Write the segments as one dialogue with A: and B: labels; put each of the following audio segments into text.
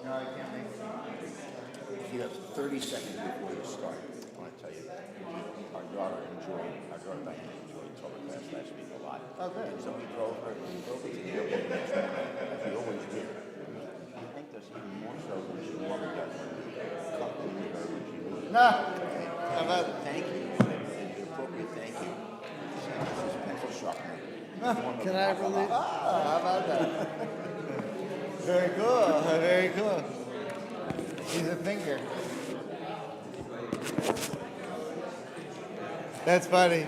A: I can't make it.
B: You have 30 seconds before you start. I want to tell you, our daughter Diana enjoyed Torah class last week a lot.
A: Oh, good.
B: And so we drove her to the airport the next morning, as we always do. I think there's even more so than she normally does when we cut into her when she leaves.
A: Nah.
B: Okay?
A: How about it?
B: Thank you. An appropriate thank you. This is pencil sharpener.
A: Can I release? How about that? Very cool. Very cool. He's a thinker. That's funny.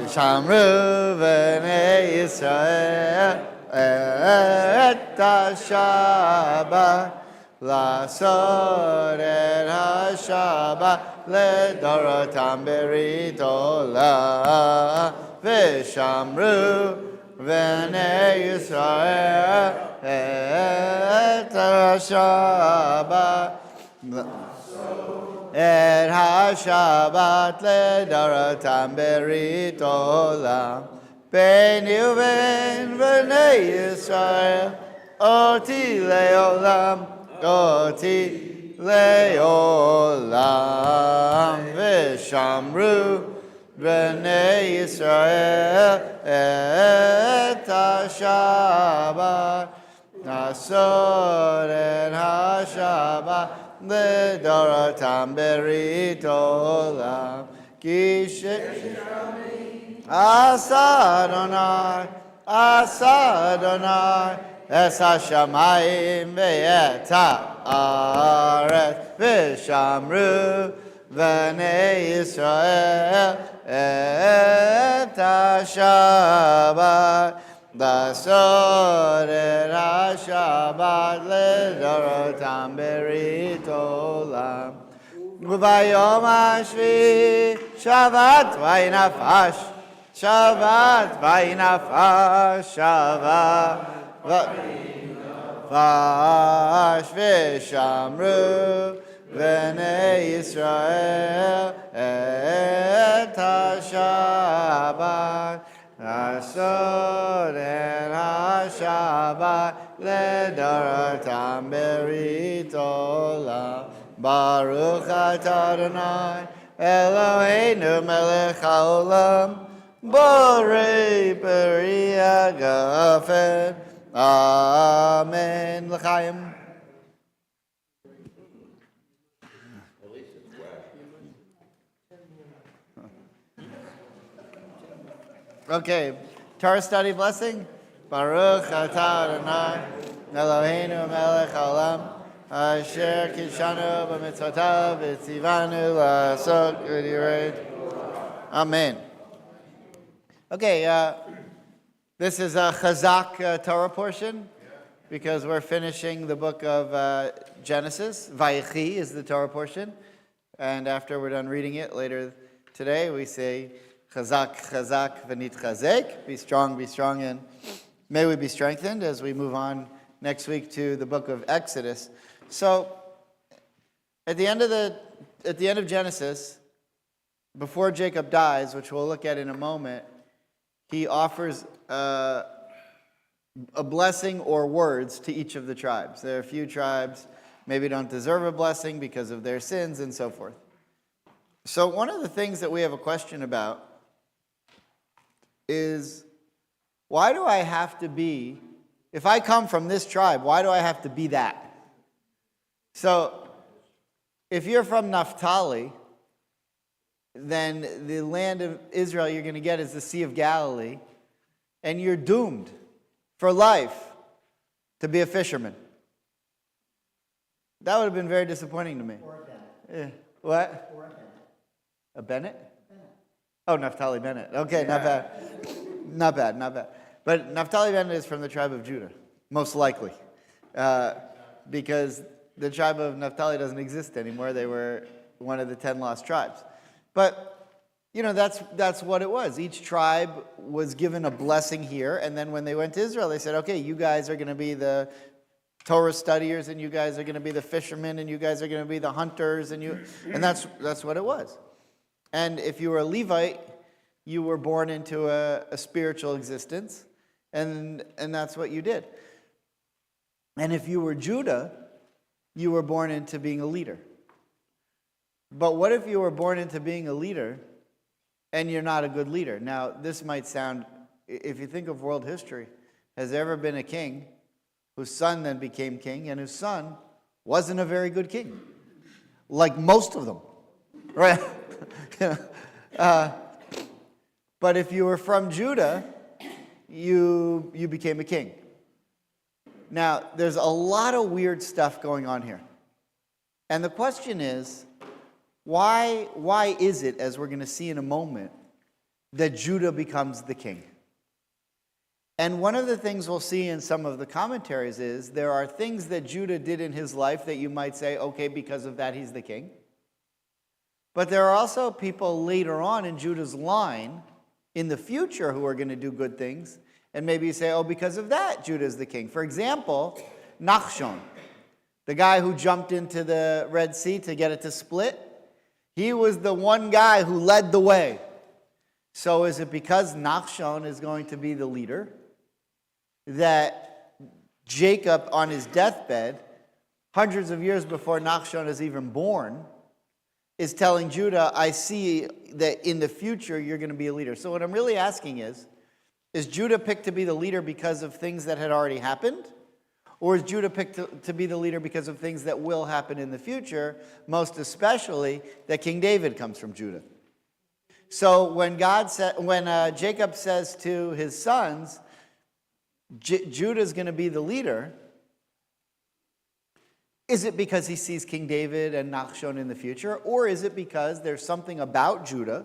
A: ושמרו בני ישראל את השבת לעשות את השבת לדורותם ברית עולם ושמרו בני ישראל את השבת את השבת לדורותם ברית עולם. ביני ובין בני ישראל, אותי לעולם, אותי לעולם. ושמרו בני ישראל את השבת, לעשות את השבת לדורותם ברית עולם. כי עשה אדוני את השמיים ואת הארץ, ושמרו בני ישראל את השבת, לעשות את השבת לדורותם ברית עולם. וביום השביעי שבת וינפש, שבת וינפש, שבת וינפש, ושמרו בני ישראל את השבת, לעשות את השבת לדורותם ברית עולם. ברוך אתה אדוני אלוהינו מלך העולם, בורא פרי הגפן, אמן. לחיים. Okay, Torah study blessing. Baruch atah Adonai Eloheinu melech haolam, asher kidshanu b'mitzvotav v'tzivanu la'asok v'direi. Amen. Okay, this is a Chazak Torah portion because we're finishing the book of Genesis. Vayechi is the Torah portion, and after we're done reading it later today, we say Chazak, chazak, v'nitchazek. Be strong, and may we be strengthened as we move on next week to the book of Exodus. So, at the end of Genesis, before Jacob dies, which we'll look at in a moment, he offers a blessing or words to each of the tribes. There are a few tribes maybe don't deserve a blessing because of their sins and so forth. So, one of the things that we have a question about is, why do I have to be, if I come from this tribe, why do I have to be that? So, if you're from Naphtali, then the land of Israel you're going to get is the Sea of Galilee, and you're doomed for life to be a fisherman. That would have been very disappointing to me.
C: Or a Bennett.
A: Yeah. What?
C: Or a Bennett.
A: A Bennett?
C: Bennett.
A: Oh, Naphtali Bennett. Okay, not bad. Not bad. But Naphtali Bennett is from the tribe of Judah, most likely. Because the tribe of Naphtali doesn't exist anymore. They were one of the 10 lost tribes. But, that's what it was. Each tribe was given a blessing here, and then when they went to Israel, they said, okay, you guys are going to be the Torah studiers, and you guys are going to be the fishermen, and you guys are going to be the hunters, and that's what it was. And if you were a Levite, you were born into a spiritual existence, and that's what you did. And if you were Judah, you were born into being a leader. But what if you were born into being a leader and you're not a good leader? Now, this might sound, if you think of world history, has there ever been a king whose son then became king and whose son wasn't a very good king? Like most of them, right? But if you were from Judah, you became a king. Now, there's a lot of weird stuff going on here. And the question is, why is it, as we're going to see in a moment, that Judah becomes the king? And one of the things we'll see in some of the commentaries is there are things that Judah did in his life that you might say, okay, because of that he's the king. But there are also people later on in Judah's line in the future who are going to do good things. And maybe you say, oh, because of that, Judah is the king. For example, Nachshon, the guy who jumped into the Red Sea to get it to split. He was the one guy who led the way. So is it because Nachshon is going to be the leader that Jacob, on his deathbed, hundreds of years before Nachshon is even born, is telling Judah, I see that in the future you're going to be a leader. So what I'm really asking is Judah picked to be the leader because of things that had already happened? Or is Judah picked to be the leader because of things that will happen in the future, most especially that King David comes from Judah? So when Jacob says to his sons, Judah is going to be the leader, is it because he sees King David and Nachshon in the future, or is it because there's something about Judah?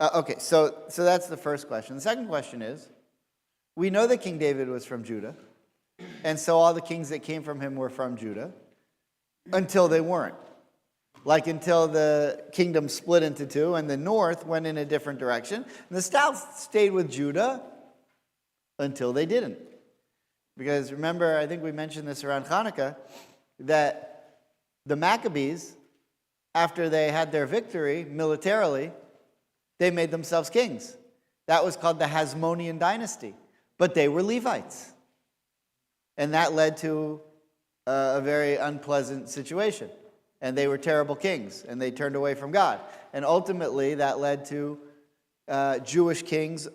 A: Okay, so that's the first question. The second question is, we know that King David was from Judah, and so all the kings that came from him were from Judah, until they weren't. Like until the kingdom split into two, and the north went in a different direction, and the south stayed with Judah until they didn't. Because remember, I think we mentioned this around Hanukkah, that the Maccabees, after they had their victory militarily, they made themselves kings. That was called the Hasmonean dynasty. But they were Levites. And that led to a very unpleasant situation. And they were terrible kings, and they turned away from God. And ultimately, that led to Jewish kings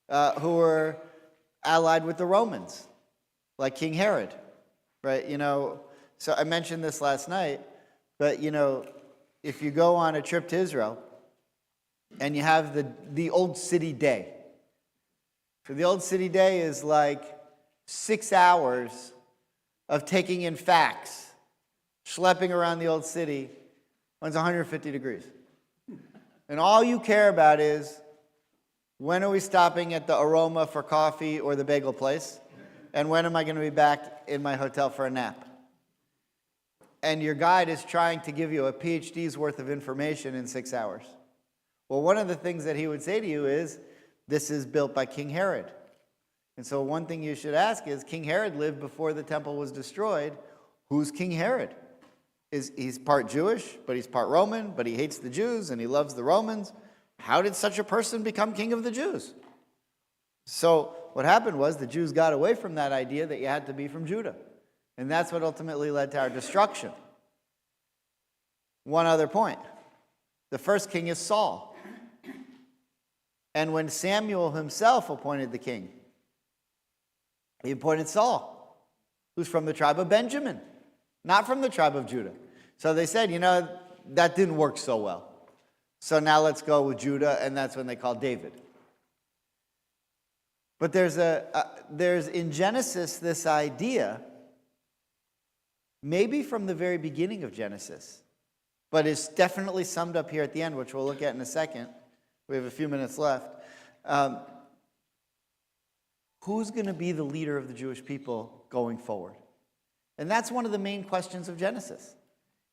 A: who were allied with the Romans, like King Herod, right? So I mentioned this last night, but if you go on a trip to Israel and you have the Old City Day. So the Old City Day is like 6 hours of taking in facts, schlepping around the Old City when it's 150 degrees. And all you care about is, when are we stopping at the Aroma for coffee or the bagel place? And when am I going to be back in my hotel for a nap? And your guide is trying to give you a PhD's worth of information in 6 hours. Well, one of the things that he would say to you is, this is built by King Herod. And so one thing you should ask is, King Herod lived before the temple was destroyed. Who's King Herod? He's part Jewish, but he's part Roman, but he hates the Jews and he loves the Romans. How did such a person become king of the Jews? So what happened was the Jews got away from that idea that you had to be from Judah. And that's what ultimately led to our destruction. One other point. The first king is Saul. And when Samuel himself appointed the king, he appointed Saul, who's from the tribe of Benjamin, not from the tribe of Judah. So they said, that didn't work so well. So now let's go with Judah, and that's when they called David. But there's in Genesis this idea, maybe from the very beginning of Genesis, but it's definitely summed up here at the end, which we'll look at in a second. We have a few minutes left. Who's going to be the leader of the Jewish people going forward? And that's one of the main questions of Genesis,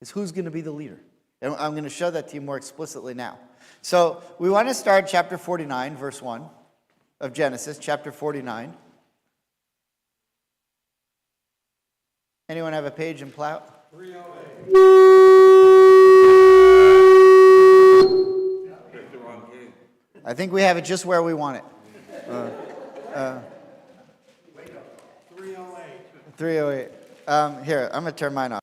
A: is who's going to be the leader? And I'm going to show that to you more explicitly now. So we want to start chapter 49, verse 1 of Genesis, chapter 49. Anyone have a page and plow?
C: 308. Picked the wrong king.
A: I think we have it just where we want it.
C: 308.
A: 308. Here, I'm going to turn mine off.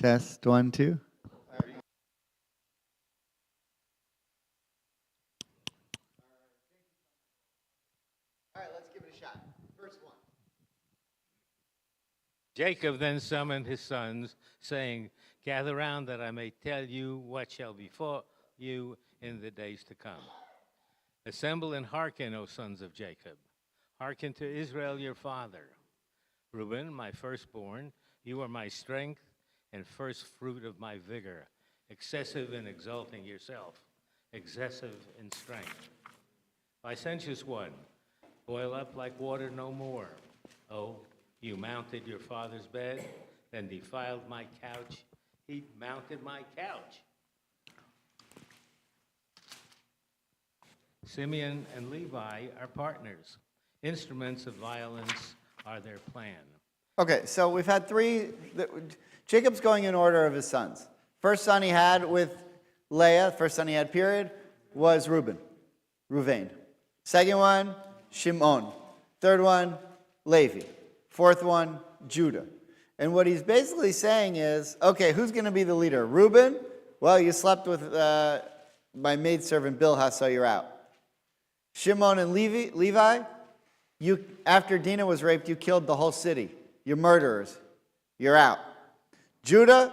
A: Test 1, 2. All right, let's give it a shot. First one.
D: Jacob then summoned his sons, saying, Gather round that I may tell you what shall befall you in the days to come. Assemble and hearken, O sons of Jacob. Hearken to Israel your father. Reuben, my firstborn, you are my strength and first fruit of my vigor, excessive in exalting yourself, excessive in strength. Licentious one, boil up like water no more. Oh, you mounted your father's bed, then defiled my couch. He mounted my couch. Simeon and Levi are partners. Instruments of violence are their plan.
A: Okay, so we've had three. Jacob's going in order of his sons. First son he had with Leah, first son he had, period, was Reuven. Second one, Shimon. Third one, Levi. Fourth one, Judah. And what he's basically saying is, okay, who's going to be the leader? Reuben? Well, you slept with my maidservant Bilhah, so you're out. Shimon and Levi, you, after Dinah was raped, you killed the whole city. You're murderers. You're out. Judah,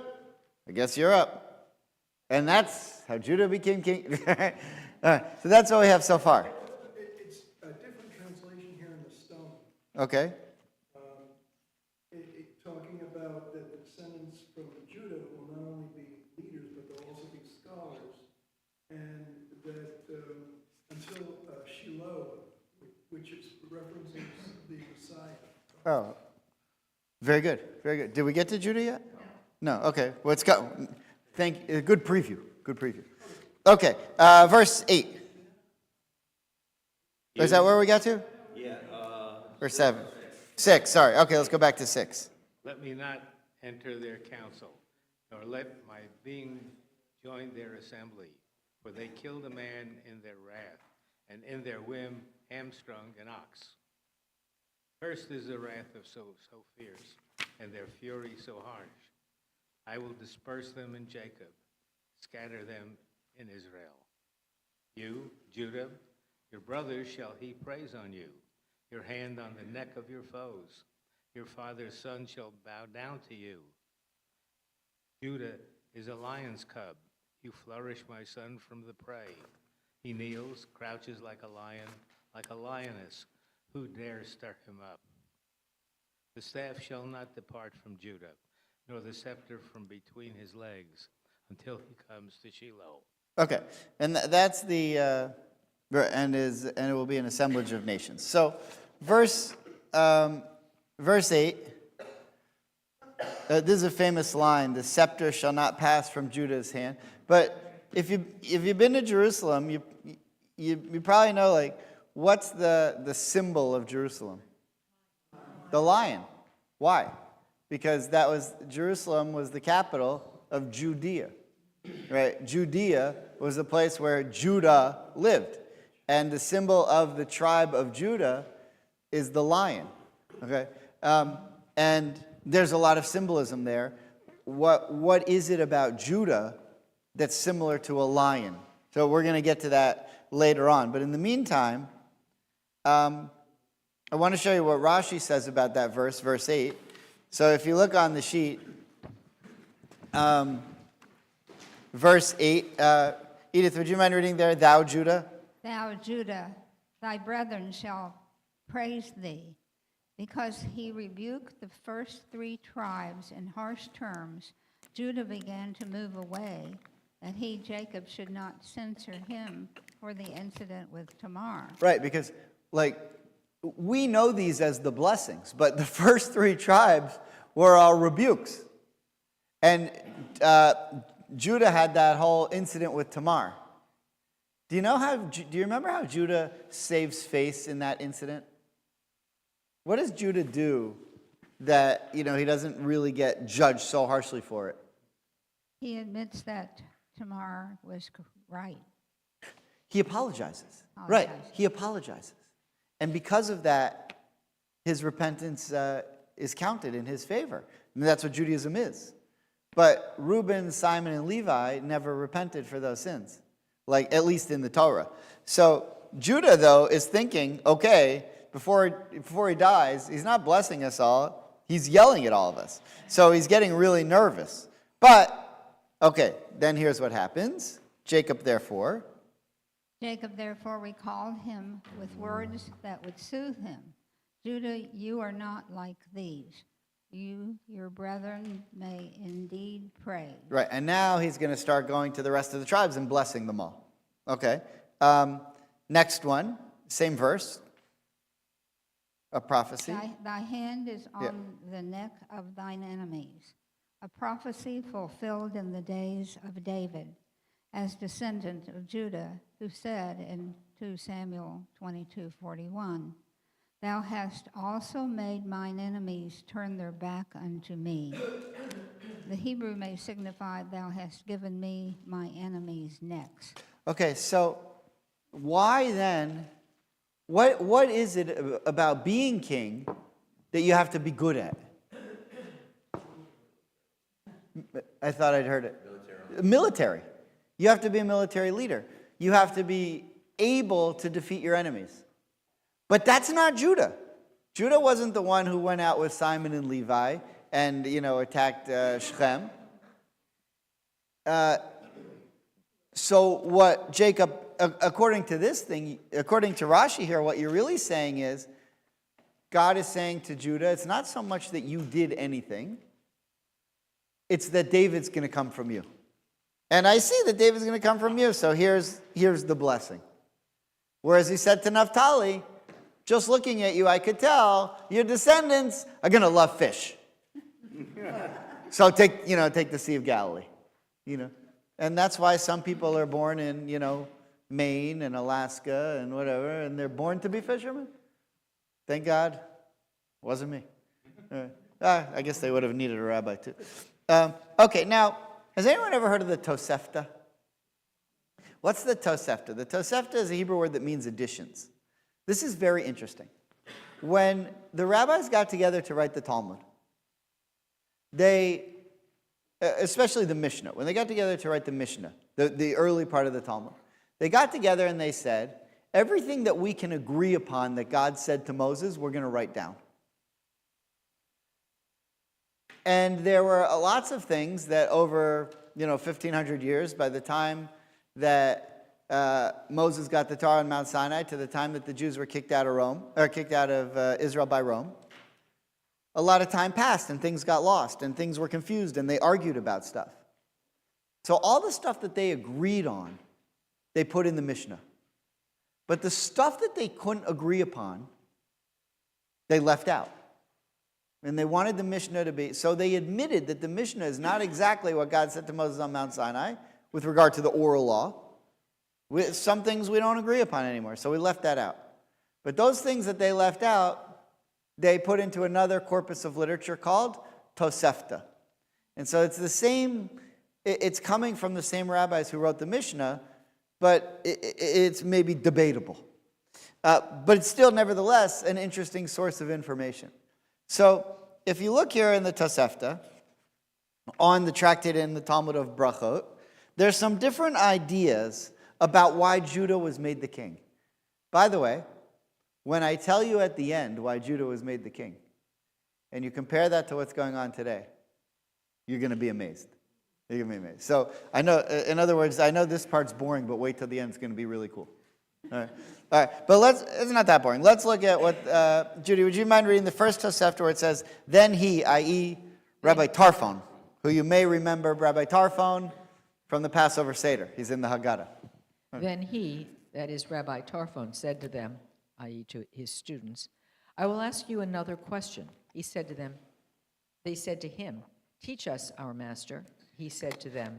A: I guess you're up. And that's how Judah became king. So that's what we have so far.
E: It's a different translation here in the stone.
A: Okay.
E: Talking about that the descendants from Judah will not only be leaders, but they'll also be scholars. And that until Shiloh, which is referencing the Messiah.
A: Oh, very good, very good. Did we get to Judah yet? No. Okay. Well, let's go. Good preview. Good preview. Okay. Verse 8. Is that where we got to?
B: Yeah.
A: Or 7? 6. Sorry. Okay. Let's go back to 6.
D: Let me not enter their council, nor let my being join their assembly, for they killed a man in their wrath, and in their whim hamstrung an ox. Cursed is the wrath of so fierce, and their fury so harsh. I will disperse them in Jacob, scatter them in Israel. You, Judah, your brothers shall heap praise on you, your hand on the neck of your foes. Your father's son shall bow down to you. Judah is a lion's cub. You flourish my son from the prey. He kneels, crouches like a lion, like a lioness. Who dares stir him up? The staff shall not depart from Judah, nor the scepter from between his legs, until he comes to Shiloh.
A: Okay. And that's the and it will be an assemblage of nations. So, verse 8. This is a famous line: "The scepter shall not pass from Judah's hand." But if you've been to Jerusalem, you probably know, like, what's the symbol of Jerusalem? The lion. Why? Because Jerusalem was the capital of Judea, right? Judea was the place where Judah lived, and the symbol of the tribe of Judah is the lion. Okay, and there's a lot of symbolism there. What is it about Judah that's similar to a lion? So we're going to get to that later on. But in the meantime, I want to show you what Rashi says about that verse, verse 8. So if you look on the sheet, verse 8, Edith, would you mind reading there? Thou, Judah.
F: Thou, Judah, thy brethren shall praise thee, because he rebuked the first 3 tribes in harsh terms. Judah began to move away, that he, Jacob, should not censure him for the incident with Tamar.
A: Right, because, like, we know these as the blessings, but the first 3 tribes were all rebukes. And Judah had that whole incident with Tamar. Do you remember how Judah saves face in that incident? What does Judah do that, he doesn't really get judged so harshly for it?
F: He admits that Tamar was right.
A: He apologizes. Right, he apologizes. And because of that, his repentance is counted in his favor. And that's what Judaism is. But Reuben, Simon, and Levi never repented for those sins, like at least in the Torah. So Judah, though, is thinking, okay, before he dies, he's not blessing us all. He's yelling at all of us. So he's getting really nervous. But, okay, then here's what happens. Jacob, therefore
F: recalled him with words that would soothe him. Judah, you are not like these. You, your brethren, may indeed praise.
A: Right, and now he's going to start going to the rest of the tribes and blessing them all. Okay. Next one, same verse. A prophecy.
F: Thy hand is on the neck of thine enemies. A prophecy fulfilled in the days of David, as descendant of Judah, who said in 2 Samuel 22:41, Thou hast also made mine enemies turn their back unto me. The Hebrew may signify, Thou hast given me my enemies' necks.
A: Okay, so why then, what is it about being king that you have to be good at? I thought I'd heard it. Military. You have to be a military leader. You have to be able to defeat your enemies. But that's not Judah. Judah wasn't the one who went out with Simon and Levi and, attacked Shechem. So what Jacob, according to this thing, according to Rashi here, what you're really saying is, God is saying to Judah, it's not so much that you did anything, it's that David's going to come from you. And I see that David's going to come from you, so here's the blessing. Whereas he said to Naphtali, just looking at you, I could tell your descendants are going to love fish. So take the Sea of Galilee, And that's why some people are born in, Maine and Alaska and whatever, and they're born to be fishermen. Thank God, wasn't me. I guess they would have needed a rabbi too. Okay, now, has anyone ever heard of the Tosefta? What's the Tosefta? The Tosefta is a Hebrew word that means additions. This is very interesting. When the rabbis got together to write the Talmud, they, especially the Mishnah, when they got together to write the Mishnah, the early part of the Talmud, they got together and they said, everything that we can agree upon that God said to Moses, we're going to write down. And there were lots of things that over 1,500 years, by the time that Moses got the Torah on Mount Sinai to the time that the Jews were kicked out of Israel by Rome, a lot of time passed and things got lost and things were confused and they argued about stuff. So all the stuff that they agreed on, they put in the Mishnah. But the stuff that they couldn't agree upon, they left out. And they wanted the Mishnah to be, so they admitted that the Mishnah is not exactly what God said to Moses on Mount Sinai with regard to the oral law. Some things we don't agree upon anymore, so we left that out. But those things that they left out, they put into another corpus of literature called Tosefta. And so it's the same, it's coming from the same rabbis who wrote the Mishnah, but it's maybe debatable. But it's still, nevertheless, an interesting source of information. So if you look here in the Tosefta, on the tractate in the Talmud of Brachot, there's some different ideas about why Judah was made the king. By the way, when I tell you at the end why Judah was made the king, and you compare that to what's going on today, you're going to be amazed. You're going to be amazed. So I know, in other words, I know this part's boring, but wait till the end. It's going to be really cool. All right. But it's not that boring. Let's look at what, Judy, would you mind reading the first Tosefta where it says, then he, i.e. Rabbi Tarfon, who you may remember, Rabbi Tarfon, from the Passover Seder. He's in the Haggadah.
G: Then he, that is Rabbi Tarfon, said to them, i.e. to his students, I will ask you another question. He said to them, they said to him, teach us, our master. He said to them,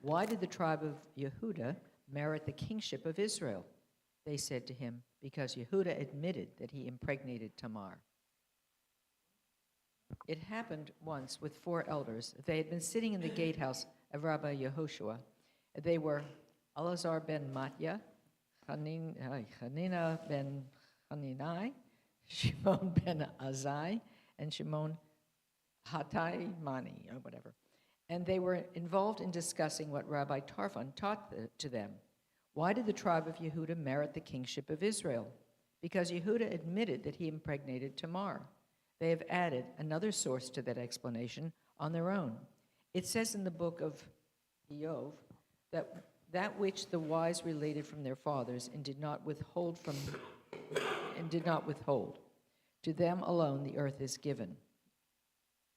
G: why did the tribe of Yehudah merit the kingship of Israel? They said to him, because Yehudah admitted that he impregnated Tamar. It happened once with 4 elders. They had been sitting in the gatehouse of Rabbi Yehoshua. They were Elazar ben Matya, Hanina ben Haninai, Shimon ben Azai, and Shimon Hataimani, or whatever. And they were involved in discussing what Rabbi Tarfon taught to them. Why did the tribe of Yehuda merit the kingship of Israel? Because Yehuda admitted that he impregnated Tamar. They have added another source to that explanation on their own. It says in the book of Eov that which the wise related from their fathers and did not withhold. To them alone the earth is given.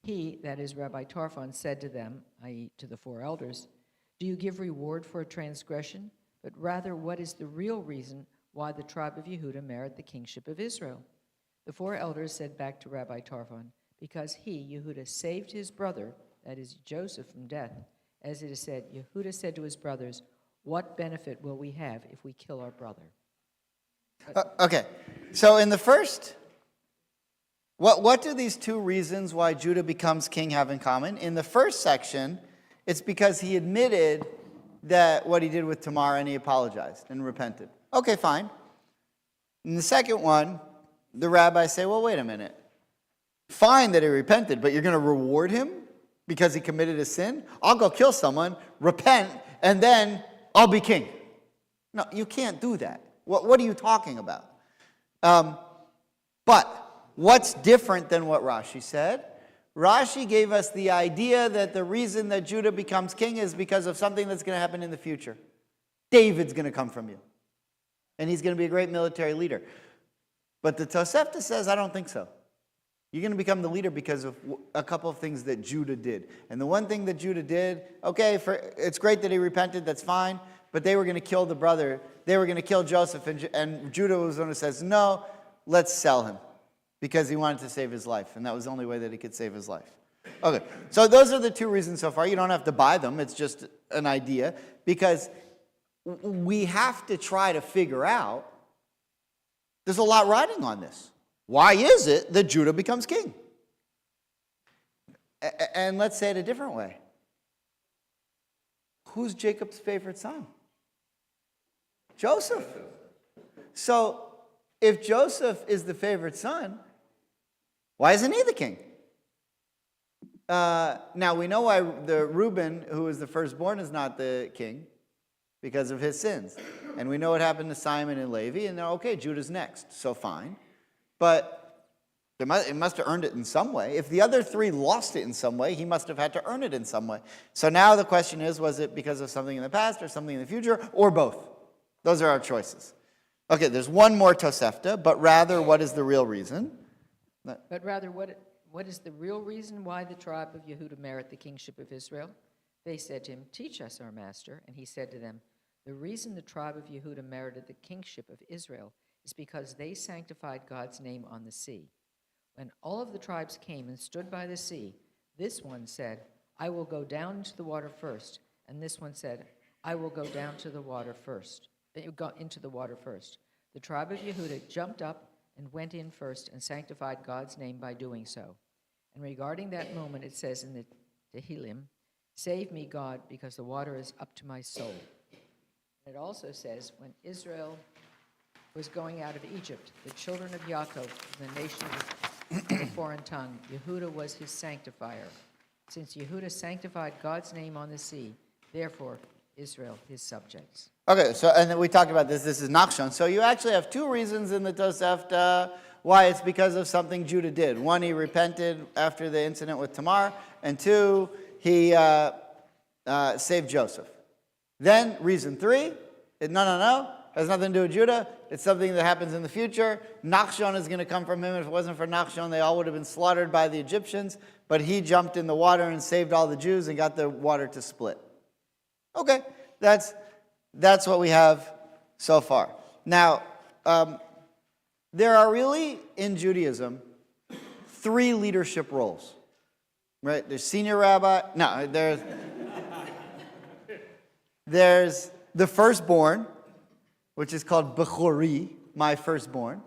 G: He, that is Rabbi Tarfon, said to them, i.e. to the four elders, do you give reward for a transgression? But rather, what is the real reason why the tribe of Yehuda merit the kingship of Israel? The four elders said back to Rabbi Tarfon, because he, Yehuda, saved his brother, that is Joseph, from death. As it is said, Yehuda said to his brothers, what benefit will we have if we kill our brother?
A: Okay, so in the first, what do these two reasons why Judah becomes king have in common? In the first section, it's because he admitted that what he did with Tamar and he apologized and repented. Okay, fine. In the second one, the rabbis say, well, wait a minute. Fine that he repented, but you're going to reward him because he committed a sin? I'll go kill someone, repent, and then I'll be king. No, you can't do that. What are you talking about? But what's different than what Rashi said? Rashi gave us the idea that the reason that Judah becomes king is because of something that's going to happen in the future. David's going to come from you. And he's going to be a great military leader. But the Tosefta says, I don't think so. You're going to become the leader because of a couple of things that Judah did. And the one thing that Judah did, okay, it's great that he repented, that's fine, but they were going to kill the brother. They were going to kill Joseph, and Judah was the one who says, no, let's sell him, because he wanted to save his life, and that was the only way that he could save his life. Okay, so those are the two reasons so far. You don't have to buy them. It's just an idea, because we have to try to figure out, there's a lot riding on this. Why is it that Judah becomes king? And let's say it a different way. Who's Jacob's favorite son? Joseph. So if Joseph is the favorite son, why isn't he the king? Now we know why the Reuben, who is the firstborn, is not the king, because of his sins. And we know what happened to Simon and Levi, and okay, Judah's next, so fine. But it must have earned it in some way. If the other three lost it in some way, he must have had to earn it in some way. So now the question is, was it because of something in the past or something in the future, or both? Those are our choices. Okay, there's one more Tosefta, but rather, what is the real reason?
G: But rather, what is the real reason why the tribe of Yehuda merit the kingship of Israel? They said to him, teach us, our master. And he said to them, the reason the tribe of Yehuda merited the kingship of Israel is because they sanctified God's name on the sea. When all of the tribes came and stood by the sea, this one said, I will go down into the water first. And this one said, I will go down to the water first. Into the water first. The tribe of Yehuda jumped up and went in first and sanctified God's name by doing so. And regarding that moment, it says in the Tehillim, save me, God, because the water is up to my soul. It also says, when Israel was going out of Egypt, the children of Yaakov, the nation of the foreign tongue, Yehuda was his sanctifier. Since Yehuda sanctified God's name on the sea, therefore Israel his subjects.
A: Okay, so, and then we talked about this is Nachshon. So you actually have two reasons in the Tosefta why it's because of something Judah did. One, he repented after the incident with Tamar, and two, he saved Joseph. Then, reason three, no, has nothing to do with Judah. It's something that happens in the future. Nachshon is going to come from him. If it wasn't for Nachshon, they all would have been slaughtered by the Egyptians, but he jumped in the water and saved all the Jews and got the water to split. Okay, that's what we have so far. Now, there are really, in Judaism, 3 leadership roles. Right? There's senior rabbi. No, there's the firstborn, which is called Bechori, my firstborn.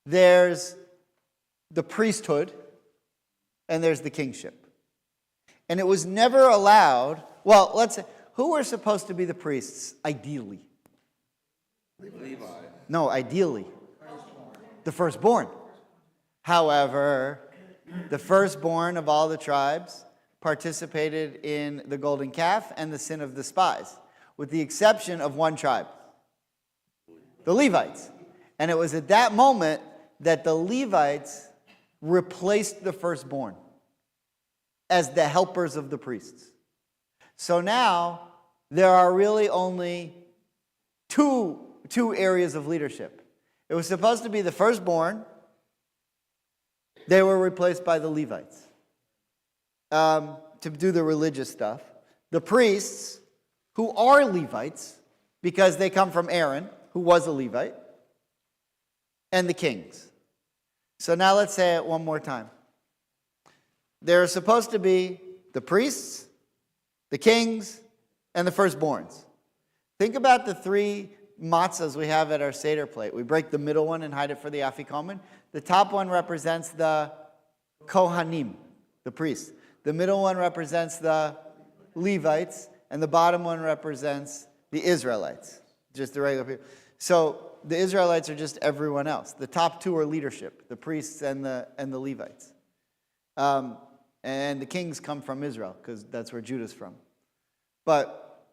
A: There's the priesthood, and there's the kingship. And it was never allowed, well, let's say, who were supposed to be the priests, ideally?
C: Levi.
A: No, ideally. The firstborn. However, the firstborn of all the tribes participated in the golden calf and the sin of the spies, with the exception of one tribe, the Levites. And it was at that moment that the Levites replaced the firstborn as the helpers of the priests. So now there are really only two areas of leadership. It was supposed to be the firstborn. They were replaced by the Levites to do the religious stuff. The priests, who are Levites, because they come from Aaron, who was a Levite, and the kings. So now let's say it one more time. There are supposed to be the priests, the kings, and the firstborns. Think about the three matzahs we have at our Seder plate. We break the middle one and hide it for the Afikomen. The top one represents the Kohanim, the priests. The middle one represents the Levites, and the bottom one represents the Israelites, just the regular people. So the Israelites are just everyone else. The top two are leadership, the priests and the Levites. And the kings come from Israel, because that's where Judah's from. But,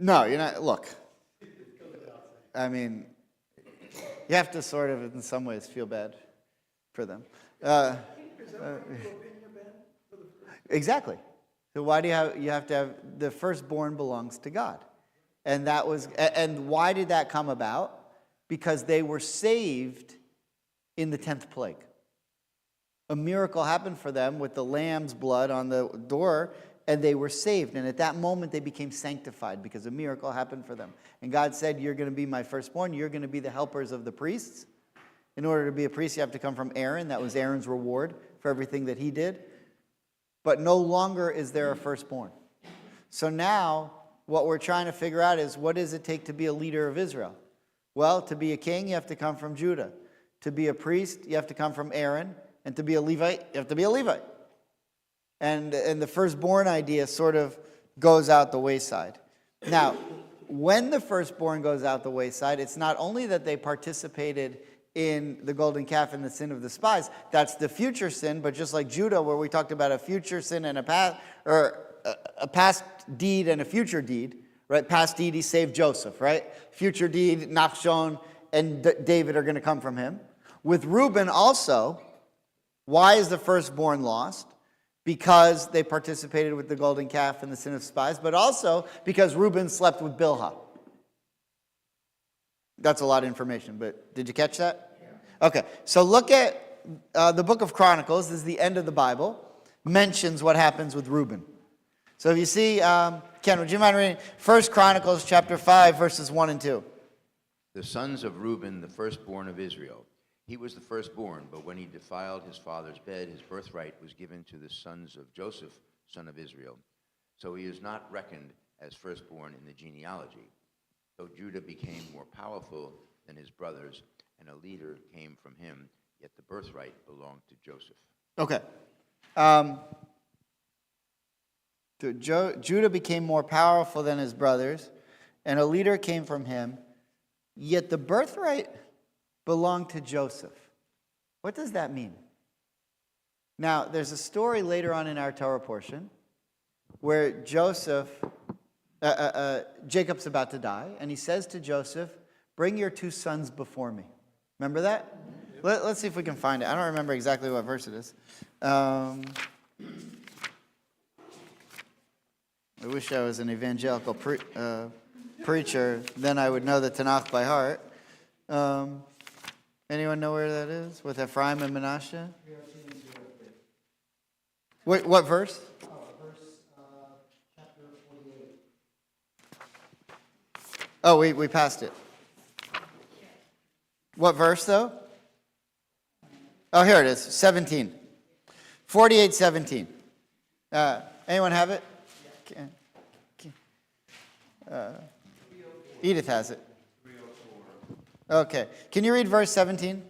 A: no, you're not, look. I mean, you have to sort of, in some ways, feel bad for them. Exactly. So why do you have to have, the firstborn belongs to God. And why did that come about? Because they were saved in the 10th plague. A miracle happened for them with the lamb's blood on the door, and they were saved. And at that moment, they became sanctified because a miracle happened for them. And God said, you're going to be my firstborn. You're going to be the helpers of the priests. In order to be a priest, you have to come from Aaron. That was Aaron's reward for everything that he did. But no longer is there a firstborn. So now, what we're trying to figure out is, what does it take to be a leader of Israel? Well, to be a king, you have to come from Judah. To be a priest, you have to come from Aaron. And to be a Levite, you have to be a Levite. And the firstborn idea sort of goes out the wayside. Now, when the firstborn goes out the wayside, it's not only that they participated in the golden calf and the sin of the spies. That's the future sin, but just like Judah, where we talked about a future sin and a past deed and a future deed, right? Past deed, he saved Joseph, right? Future deed, Nachshon and David are going to come from him. With Reuben also, why is the firstborn lost? Because they participated with the golden calf and the sin of spies, but also because Reuben slept with Bilhah. That's a lot of information, but did you catch that? Yeah. Okay, so look at the book of Chronicles. This is the end of the Bible. Mentions what happens with Reuben. So if you see, Ken, would you mind reading 1 Chronicles chapter 5, verses 1 and 2?
B: The sons of Reuben, the firstborn of Israel. He was the firstborn, but when he defiled his father's bed, his birthright was given to the sons of Joseph, son of Israel. So he is not reckoned as firstborn in the genealogy. So Judah became more powerful than his brothers, and a leader came from him, yet the birthright belonged to Joseph.
A: Okay. Judah became more powerful than his brothers, and a leader came from him, yet the birthright belonged to Joseph. What does that mean? Now, there's a story later on in our Torah portion where Jacob's about to die, and he says to Joseph, bring your two sons before me. Remember that? Let's see if we can find it. I don't remember exactly what verse it is. I wish I was an evangelical preacher. Then I would know the Tanakh by heart. Anyone know where that is? With Ephraim and Manasseh? Wait, what verse?
E: Chapter 48.
A: Oh, we passed it. What verse, though? Oh, here it is, 17. 48:17. Anyone have it? Edith has it. Okay. Can you read verse 17?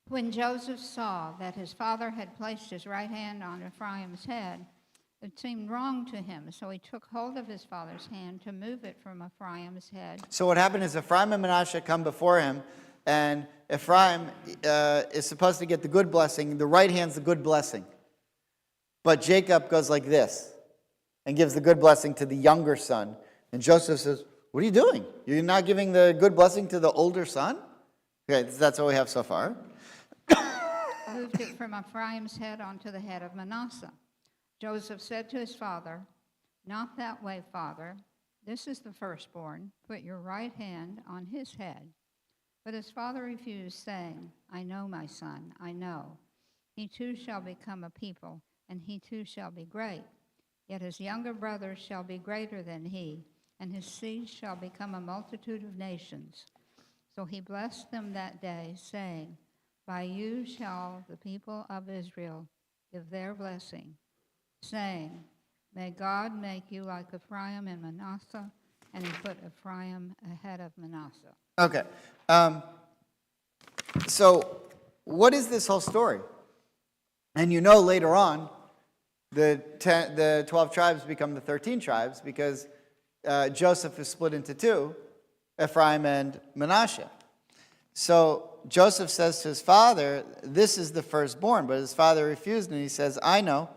F: When Joseph saw that his father had placed his right hand on Ephraim's head, it seemed wrong to him, so he took hold of his father's hand to move it from Ephraim's head.
A: So what happened is Ephraim and Manasseh come before him, and Ephraim is supposed to get the good blessing. The right hand's the good blessing. But Jacob goes like this and gives the good blessing to the younger son. And Joseph says, what are you doing? You're not giving the good blessing to the older son? Okay, that's what we have so far.
F: Moved it from Ephraim's head onto the head of Manasseh. Joseph said to his father, not that way, father. This is the firstborn. Put your right hand on his head. But his father refused, saying, I know, my son, I know. He too shall become a people, and he too shall be great. Yet his younger brother shall be greater than he, and his seed shall become a multitude of nations. So he blessed them that day, saying, by you shall the people of Israel give their blessing, saying, may God make you like Ephraim and Manasseh. And he put Ephraim ahead of Manasseh.
A: Okay. So what is this whole story? And you know later on, the 12 tribes become the 13 tribes because Joseph is split into two, Ephraim and Manasseh. So Joseph says to his father, this is the firstborn, but his father refused, and he says, I know.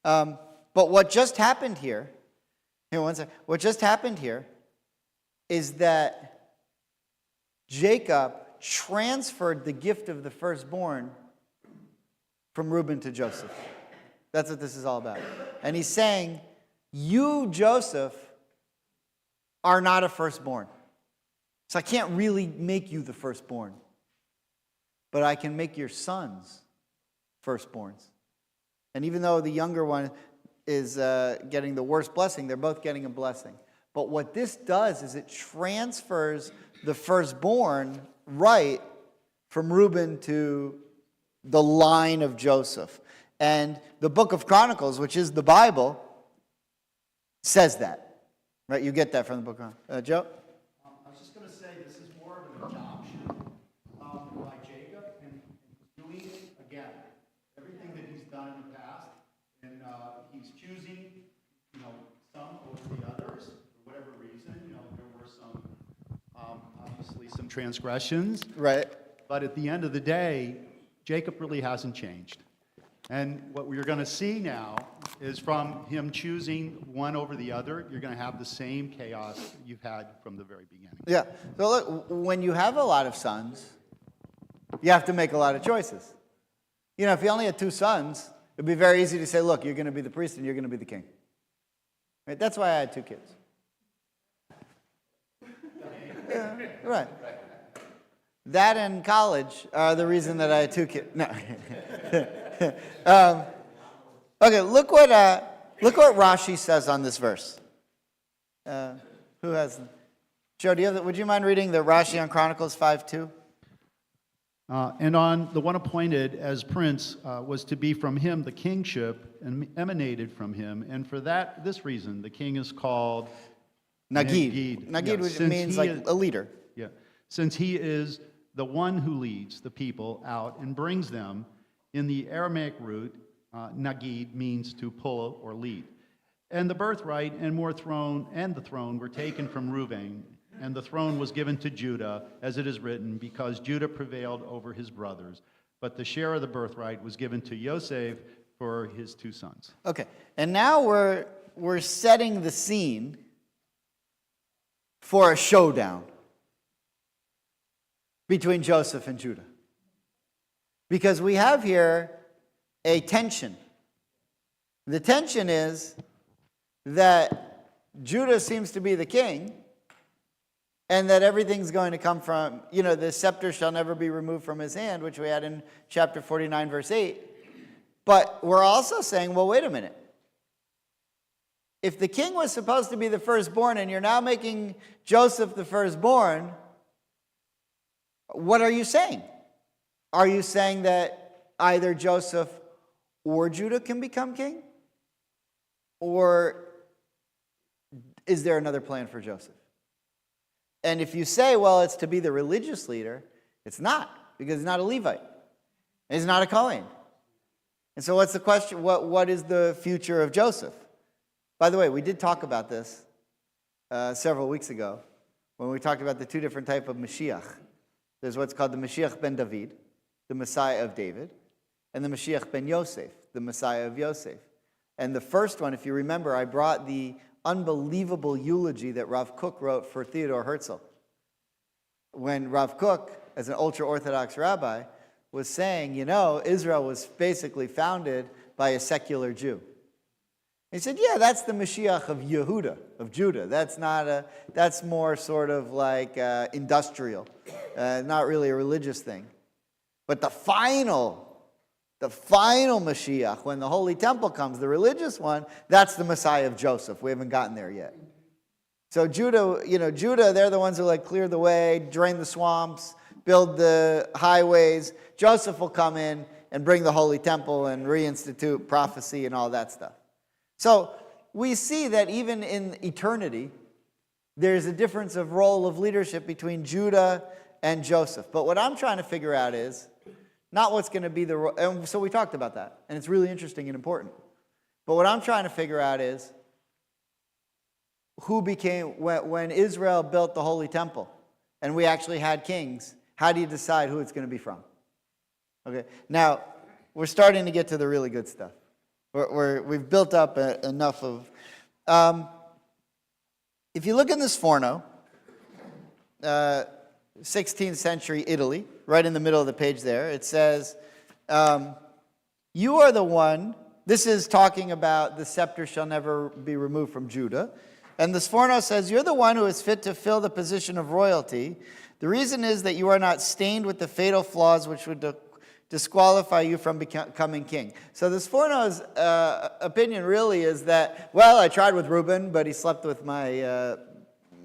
A: But what just happened here, what just happened here is that Jacob transferred the gift of the firstborn from Reuben to Joseph. That's what this is all about. And he's saying, you, Joseph, are not a firstborn. So I can't really make you the firstborn. But I can make your sons firstborns. And even though the younger one is getting the worst blessing, they're both getting a blessing. But what this does is it transfers the firstborn right from Reuben to the line of Joseph. And the book of Chronicles, which is the Bible, says that. Right? You get that from the book of Chronicles. Joe?
H: I was just going to say this is more of an adoption by Jacob, and he's doing it again. Everything that he's done in the past, and he's choosing, some over the others for whatever reason. There were some, obviously, some transgressions.
A: Right.
H: But at the end of the day, Jacob really hasn't changed. And what we're going to see now is from him choosing one over the other, you're going to have the same chaos you've had from the very beginning.
A: Yeah. So look, when you have a lot of sons, you have to make a lot of choices. If you only had two sons, it'd be very easy to say, look, you're going to be the priest and you're going to be the king. Right? That's why I had two kids. Yeah, right. That and college are the reason that I had two kids. No. Okay, look what Rashi says on this verse. Who has? Joe, would you mind reading the Rashi on Chronicles 5:2?
H: And on the one appointed as prince was to be from him the kingship and emanated from him, and for this reason the king is called
A: Nagid. Nagid, which means like a leader.
H: Yeah, since he is the one who leads the people out and brings them. In the Aramaic root, Nagid means to pull or lead. And the birthright and the throne were taken from Reuben, and the throne was given to Judah, as it is written, because Judah prevailed over his brothers. But the share of the birthright was given to Yosef for his two sons.
A: Okay, and now we're setting the scene for a showdown between Joseph and Judah. Because we have here a tension. The tension is that Judah seems to be the king, and that everything's going to come from, the scepter shall never be removed from his hand, which we had in chapter 49, verse 8. But we're also saying, well, wait a minute. If the king was supposed to be the firstborn, and you're now making Joseph the firstborn, what are you saying? Are you saying that either Joseph or Judah can become king? Or is there another plan for Joseph? And if you say, well, it's to be the religious leader, it's not, because he's not a Levite. And he's not a Kohen. And so what's the question? What is the future of Joseph? By the way, we did talk about this several weeks ago when we talked about the two different types of Mashiach. There's what's called the Mashiach ben David, the Messiah of David. and the Mashiach ben Yosef, the Messiah of Yosef. And the first one, if you remember, I brought the unbelievable eulogy that Rav Kook wrote for Theodor Herzl. When Rav Kook, as an ultra-Orthodox rabbi, was saying, Israel was basically founded by a secular Jew. He said, yeah, that's the Mashiach of Yehuda, of Judah. That's more sort of like industrial, not really a religious thing. But the final Mashiach, when the Holy Temple comes, the religious one, that's the Messiah of Joseph. We haven't gotten there yet. So Judah, they're the ones who clear the way, drain the swamps, build the highways. Joseph will come in and bring the Holy Temple and reinstitute prophecy and all that stuff. So we see that even in eternity, there's a difference of role of leadership between Judah and Joseph. But what I'm trying to figure out is not what's going to be the role. And so we talked about that, and it's really interesting and important. But what I'm trying to figure out is who became, when Israel built the Holy Temple and we actually had kings, how do you decide who it's going to be from? Okay, now we're starting to get to the really good stuff. We've built up enough of... if you look in this Forno, 16th century Italy, right in the middle of the page there, it says, you are the one... This is talking about the scepter shall never be removed from Judah. And the Sforno says, you're the one who is fit to fill the position of royalty. The reason is that you are not stained with the fatal flaws which would disqualify you from becoming king. So the Sforno's opinion really is that, well, I tried with Reuben, but he slept with my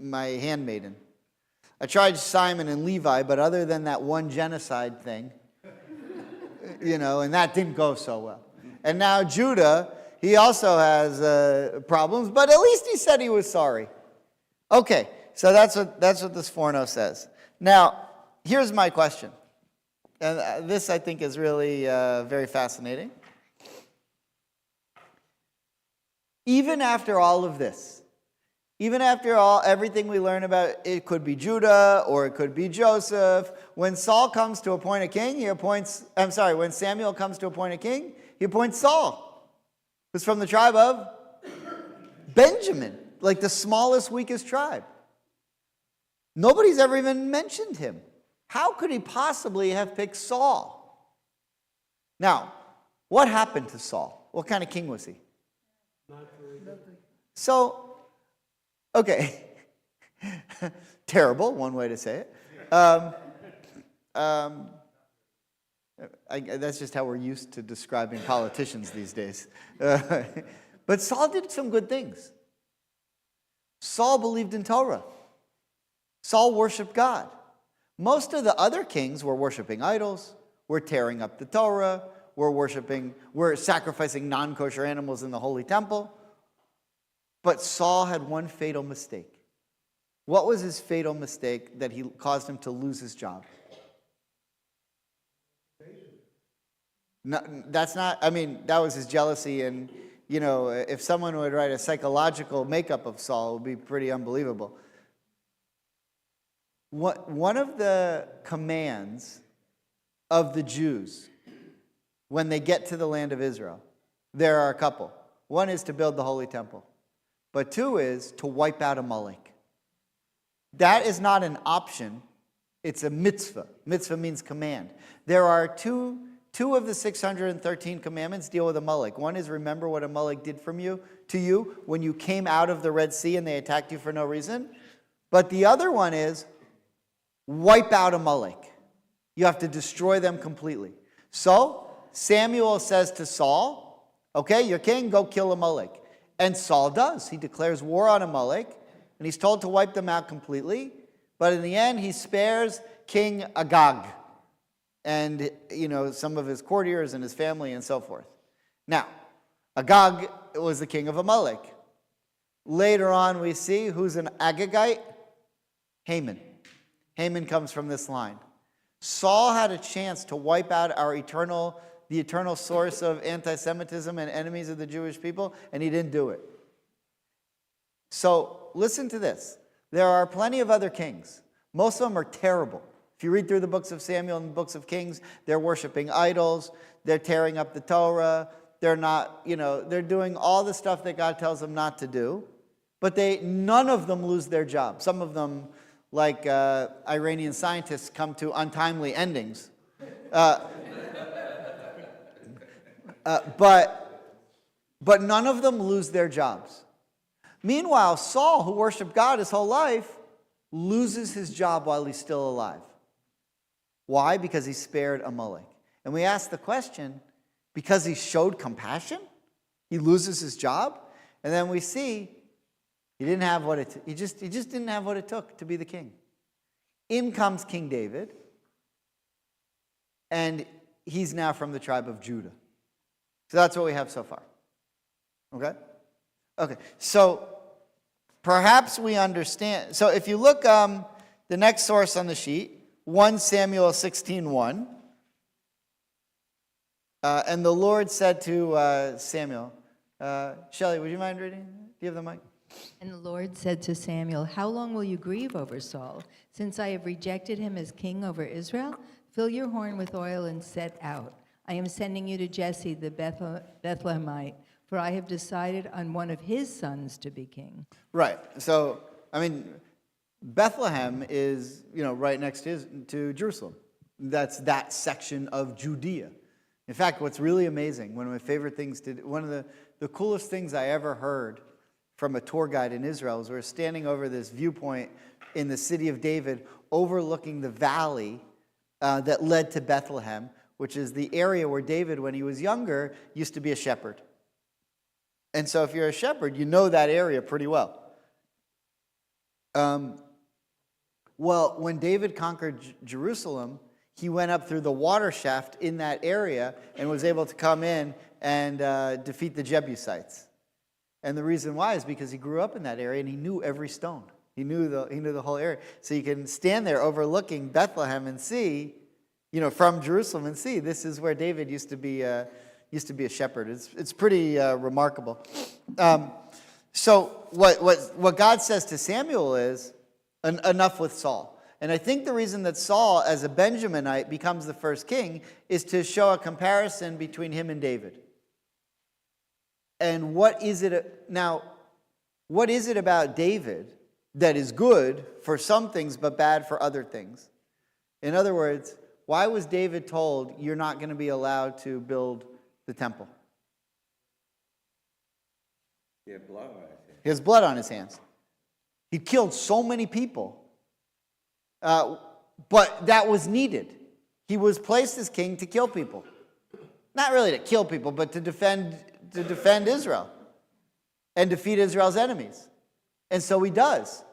A: handmaiden. I tried Simon and Levi, but other than that one genocide thing, and that didn't go so well. And now Judah, he also has problems, but at least he said he was sorry. Okay, so that's what the Sforno says. Now, here's my question. And this, I think, is really very fascinating. Even after all of this, even after everything we learn about, it could be Judah or it could be Joseph. When Saul comes to appoint a king, when Samuel comes to appoint a king, he appoints Saul, who's from the tribe of Benjamin, like the smallest, weakest tribe. Nobody's ever even mentioned him. How could he possibly have picked Saul? Now, what happened to Saul? What kind of king was he?
E: Not very good.
A: So, okay. Terrible, one way to say it. That's just how we're used to describing politicians these days. But Saul did some good things. Saul believed in Torah. Saul worshiped God. Most of the other kings were worshiping idols, were tearing up the Torah, were sacrificing non-kosher animals in the Holy Temple. But Saul had one fatal mistake. What was his fatal mistake that caused him to lose his job? No, that was his jealousy, and, if someone would write a psychological makeup of Saul, it would be pretty unbelievable. One of the commands of the Jews when they get to the land of Israel, there are a couple. One is to build the Holy Temple, but two is to wipe out Amalek. That is not an option, it's a mitzvah. Mitzvah means command. There are two of the 613 commandments deal with Amalek. One is remember what Amalek did to you when you came out of the Red Sea and they attacked you for no reason. But the other one is wipe out Amalek. You have to destroy them completely. So Samuel says to Saul, okay, you're king, go kill Amalek. And Saul does. He declares war on Amalek, and he's told to wipe them out completely. But in the end, he spares King Agag and, some of his courtiers and his family and so forth. Now, Agag was the king of Amalek. Later on, we see who's an Agagite? Haman. Haman comes from this line. Saul had a chance to wipe out the eternal source of anti-Semitism and enemies of the Jewish people, and he didn't do it. So listen to this. There are plenty of other kings. Most of them are terrible, If you read through the books of Samuel and the books of Kings, they're worshiping idols, they're tearing up the Torah, they're not, they're doing all the stuff that God tells them not to do, but none of them lose their job. Some of them, like Iranian scientists, come to untimely endings. But none of them lose their jobs. Meanwhile, Saul, who worshiped God his whole life, loses his job while he's still alive. Why? Because he spared Amalek. And we ask the question, because he showed compassion, he loses his job? And then we see he didn't have what he just didn't have what it took to be the king. In comes King David, and he's now from the tribe of Judah. So that's what we have so far. Okay? Okay, so perhaps we understand. So if you look, the next source on the sheet, 1 Samuel 16:1. And the Lord said to Samuel, Shelley, would you mind reading? Do you have the mic?
I: And the Lord said to Samuel, "How long will you grieve over Saul? Since I have rejected him as king over Israel, fill your horn with oil and set out. I am sending you to Jesse the Bethlehemite, for I have decided on one of his sons to be king."
A: Right. So, Bethlehem is, right next to Jerusalem. That's that section of Judea. In fact, what's really amazing, one of my favorite things to do, one of the coolest things I ever heard from a tour guide in Israel is we're standing over this viewpoint in the city of David overlooking the valley that led to Bethlehem, which is the area where David, when he was younger, used to be a shepherd. And so if you're a shepherd, you know that area pretty well. Well, when David conquered Jerusalem, he went up through the water shaft in that area and was able to come in and defeat the Jebusites. And the reason why is because he grew up in that area and he knew every stone. He knew the whole area. So you can stand there overlooking Bethlehem and see, from Jerusalem and see this is where David used to be a shepherd. It's pretty remarkable. So what God says to Samuel is enough with Saul. And I think the reason that Saul, as a Benjaminite, becomes the first king is to show a comparison between him and David. And what is it about David that is good for some things but bad for other things? In other words, why was David told you're not going to be allowed to build the temple?
C: He had blood on his hands.
A: He has blood on his hands. He killed so many people. But that was needed. He was placed as king to kill people. Not really to kill people, but to defend Israel and defeat Israel's enemies. And so he does.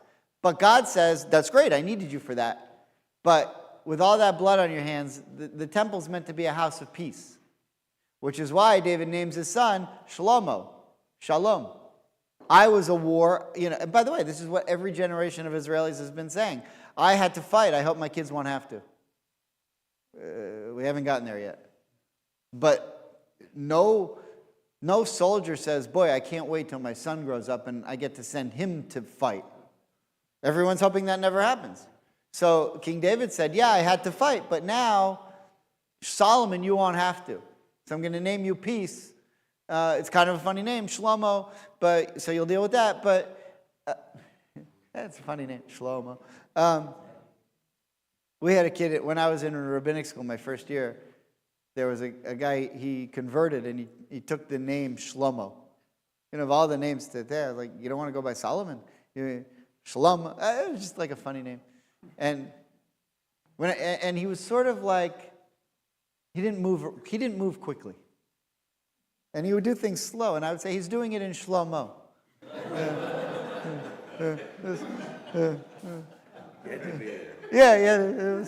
A: But God says, that's great, I needed you for that. But with all that blood on your hands, the temple's meant to be a house of peace. Which is why David names his son Shlomo. Shalom. I was a war, and by the way, this is what every generation of Israelis has been saying. I had to fight. I hope my kids won't have to. We haven't gotten there yet. But no soldier says, boy, I can't wait till my son grows up and I get to send him to fight. Everyone's hoping that never happens. So King David said, yeah, I had to fight, but now, Solomon, you won't have to. So I'm going to name you peace. It's kind of a funny name, Shlomo, so you'll deal with that. But that's a funny name, Shlomo. We had a kid, when I was in rabbinic school my first year, there was a guy, he converted and he took the name Shlomo. Of all the names there, like, you don't want to go by Solomon. Shlomo, it was just like a funny name. And he was sort of like, he didn't move quickly. And he would do things slow, and I would say, he's doing it in Shlomo. Yeah.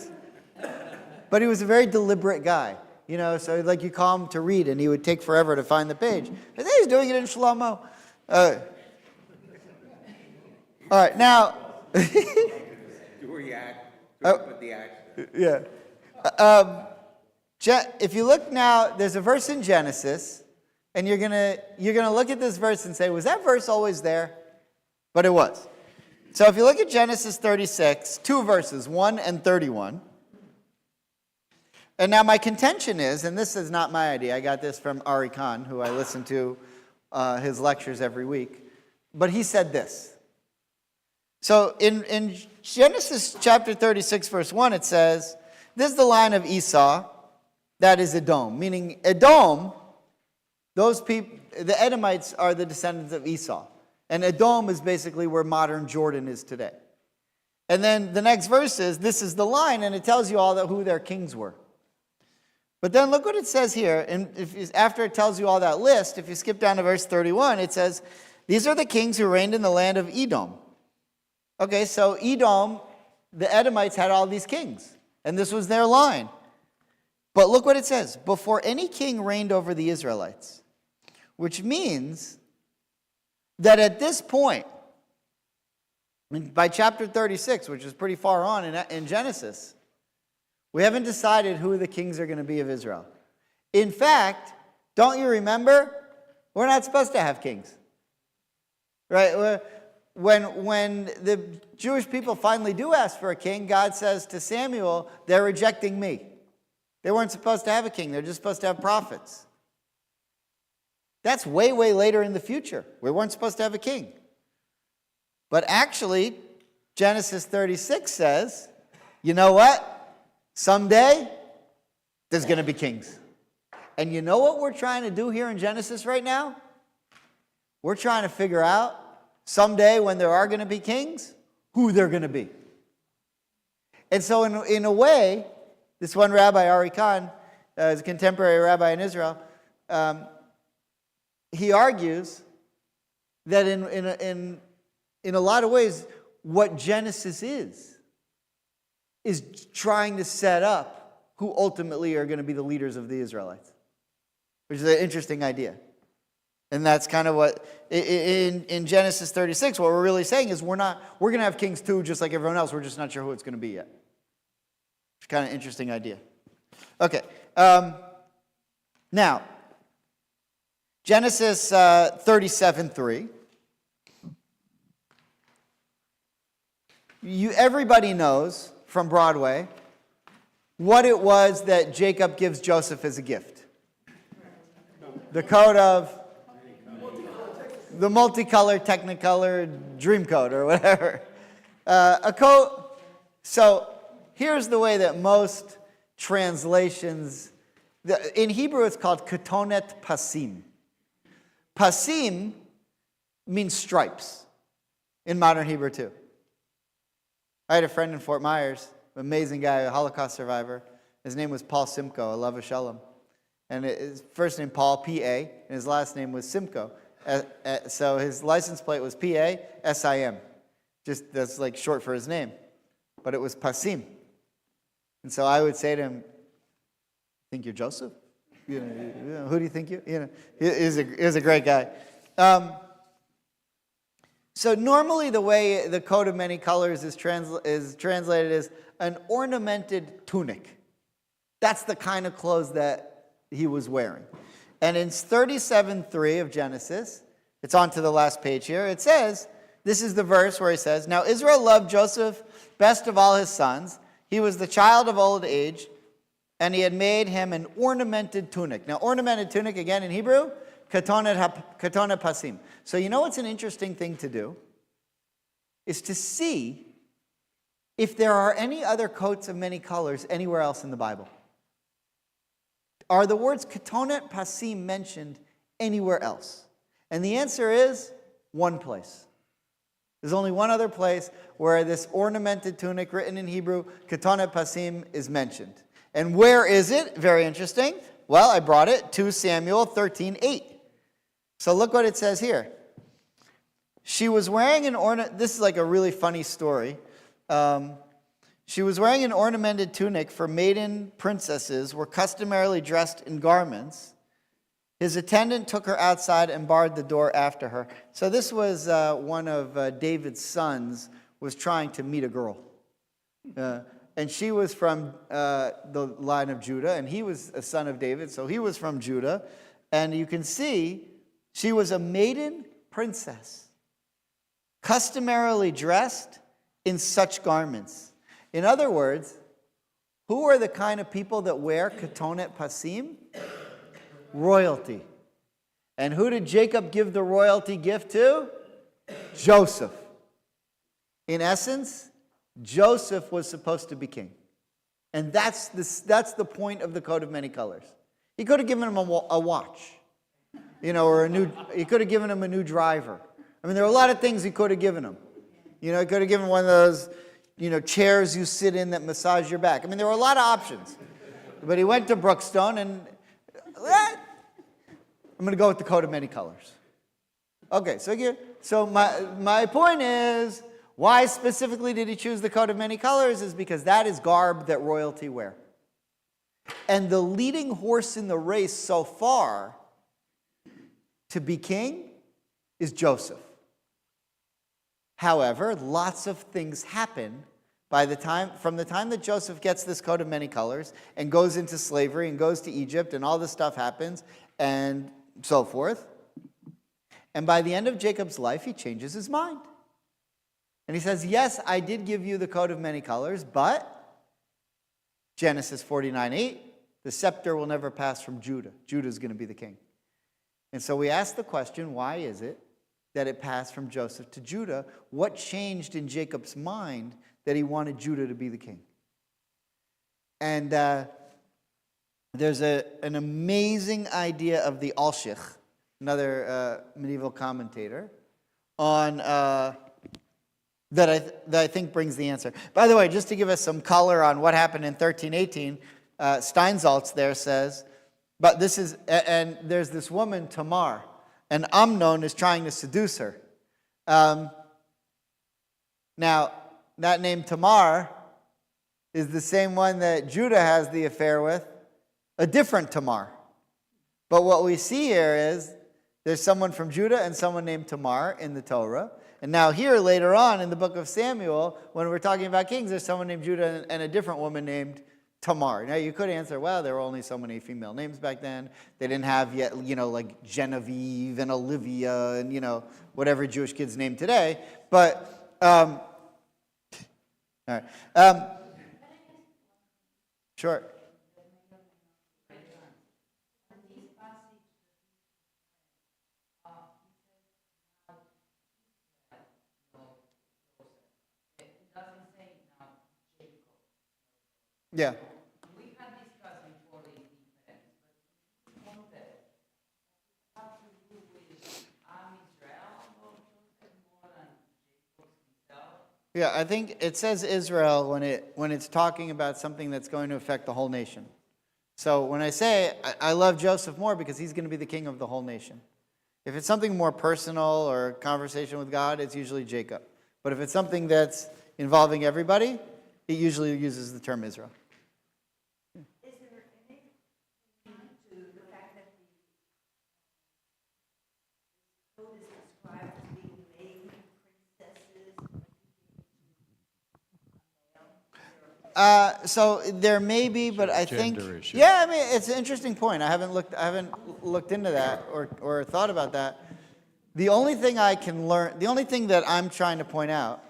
A: But he was a very deliberate guy, so like you call him to read, and he would take forever to find the page. And then he's doing it in Shlomo. All right, now...
C: Put the action.
A: Yeah. If you look now, there's a verse in Genesis, and you're gonna look at this verse and say, was that verse always there? But it was. So if you look at Genesis 36, two verses, 1 and 31. And now my contention is, and this is not my idea, I got this from Ari Khan, who I listen to his lectures every week, but he said this. So in Genesis chapter 36, verse 1, it says, this is the line of Esau, that is Edom. Meaning Edom, those people, the Edomites are the descendants of Esau. And Edom is basically where modern Jordan is today. And then the next verse is, this is the line, and it tells you all who their kings were. But then look what it says here. And after it tells you all that list, if you skip down to verse 31, it says, these are the kings who reigned in the land of Edom. Okay, so Edom, the Edomites had all these kings. And this was their line. But look what it says. Before any king reigned over the Israelites. Which means that at this point, by chapter 36, which is pretty far on in Genesis, we haven't decided who the kings are going to be of Israel. In fact, don't you remember? We're not supposed to have kings. Right? When the Jewish people finally do ask for a king, God says to Samuel, they're rejecting me. They weren't supposed to have a king. They're just supposed to have prophets. That's way, way later in the future. We weren't supposed to have a king. But actually, Genesis 36 says, you know what? Someday, there's going to be kings. And you know what we're trying to do here in Genesis right now? We're trying to figure out, someday when there are going to be kings, who they're going to be. And so in a way, this one rabbi, Ari Khan, is a contemporary rabbi in Israel, he argues that in a lot of ways, what Genesis is trying to set up who ultimately are going to be the leaders of the Israelites, which is an interesting idea. And that's kind of what, in Genesis 36, what we're really saying is we're going to have kings too, just like everyone else. We're just not sure who it's going to be yet. It's kind of an interesting idea. Okay. Now, Genesis 37:3. Everybody knows from Broadway what it was that Jacob gives Joseph as a gift. The coat of the multicolored, technicolor dream coat or whatever. A coat. So here's the way that most translations, in Hebrew it's called ketonet pasim. Pasim means stripes in modern Hebrew too. I had a friend in Fort Myers, an amazing guy, a Holocaust survivor. His name was Paul Simcoe, Alav Shalom. And his first name Paul, P-A, and his last name was Simcoe. So his license plate was P-A-S-I-M. Just that's like short for his name. But it was Pasim. And so I would say to him, think you're Joseph? Who do you think you? He is a great guy. So normally the way the coat of many colors is translated as an ornamented tunic. That's the kind of clothes that he was wearing. And in 37:3 of Genesis, it's on to the last page here, it says, this is the verse where he says, now Israel loved Joseph best of all his sons. He was the child of old age, and he had made him an ornamented tunic. Now, ornamented tunic, again, in Hebrew, ketonet pasim. So you know what's an interesting thing to do? Is to see if there are any other coats of many colors anywhere else in the Bible. Are the words ketonet pasim mentioned anywhere else? And the answer is one place. There's only one other place where this ornamented tunic written in Hebrew, ketonet pasim, is mentioned. And where is it? Very interesting. Well, I brought it, 2 Samuel 13:8. So look what it says here. She was wearing an ornament. This is like a really funny story. She was wearing an ornamented tunic, for maiden princesses were customarily dressed in garments. His attendant took her outside and barred the door after her. So this was one of David's sons was trying to meet a girl. And she was from the line of Judah, and he was a son of David, so he was from Judah. And you can see she was a maiden princess, customarily dressed in such garments. In other words, Who are the kind of people that wear ketonet pasim? Royalty. And who did Jacob give the royalty gift to? Joseph. In essence, Joseph was supposed to be king. And that's the point of the coat of many colors. He could have given him a watch, or he could have given him a new driver. I mean, there are a lot of things he could have given him. He could have given one of those, chairs you sit in that massage your back. I mean, there were a lot of options. But he went to Brookstone and, I'm going to go with the coat of many colors. Okay, so my point is, why specifically did he choose the coat of many colors? Is because that is garb that royalty wear. And the leading horse in the race so far to be king is Joseph. However, lots of things happen from the time that Joseph gets this coat of many colors and goes into slavery and goes to Egypt and all this stuff happens and so forth. And by the end of Jacob's life, he changes his mind. And he says, yes, I did give you the coat of many colors, but Genesis 49:8, the scepter will never pass from Judah. Judah is going to be the king. And so we ask the question, why is it that it passed from Joseph to Judah? What changed in Jacob's mind that he wanted Judah to be the king? And there's an amazing idea of the Alshich, another medieval commentator, on that I think brings the answer. By the way, just to give us some color on what happened in 1318, Steinsaltz there says, but this is, and there's this woman, Tamar, and Amnon is trying to seduce her. Now, that name Tamar is the same one that Judah has the affair with, a different Tamar. But what we see here is there's someone from Judah and someone named Tamar in the Torah. And now here, later on in the book of Samuel, when we're talking about kings, there's someone named Judah and a different woman named Tamar. Now, you could answer, well, there were only so many female names back then. They didn't have yet, like Genevieve and Olivia and, whatever Jewish kids name today. But, all right. Sure. Yeah.
G: We had discussed before the difference, but one that have to do with Israel or more than Jacob himself.
A: Yeah, I think it says Israel when it's talking about something that's going to affect the whole nation. So when I say I love Joseph more because he's going to be the king of the whole nation. If it's something more personal or conversation with God, it's usually Jacob. But if it's something that's involving everybody, it usually uses the term Israel.
J: Is there anything to the fact that the code is described as being made princesses?
A: So there may be, but I think,
K: issue.
A: yeah, I mean, it's an interesting point. I haven't looked into that or thought about that. The only thing that I'm trying to point out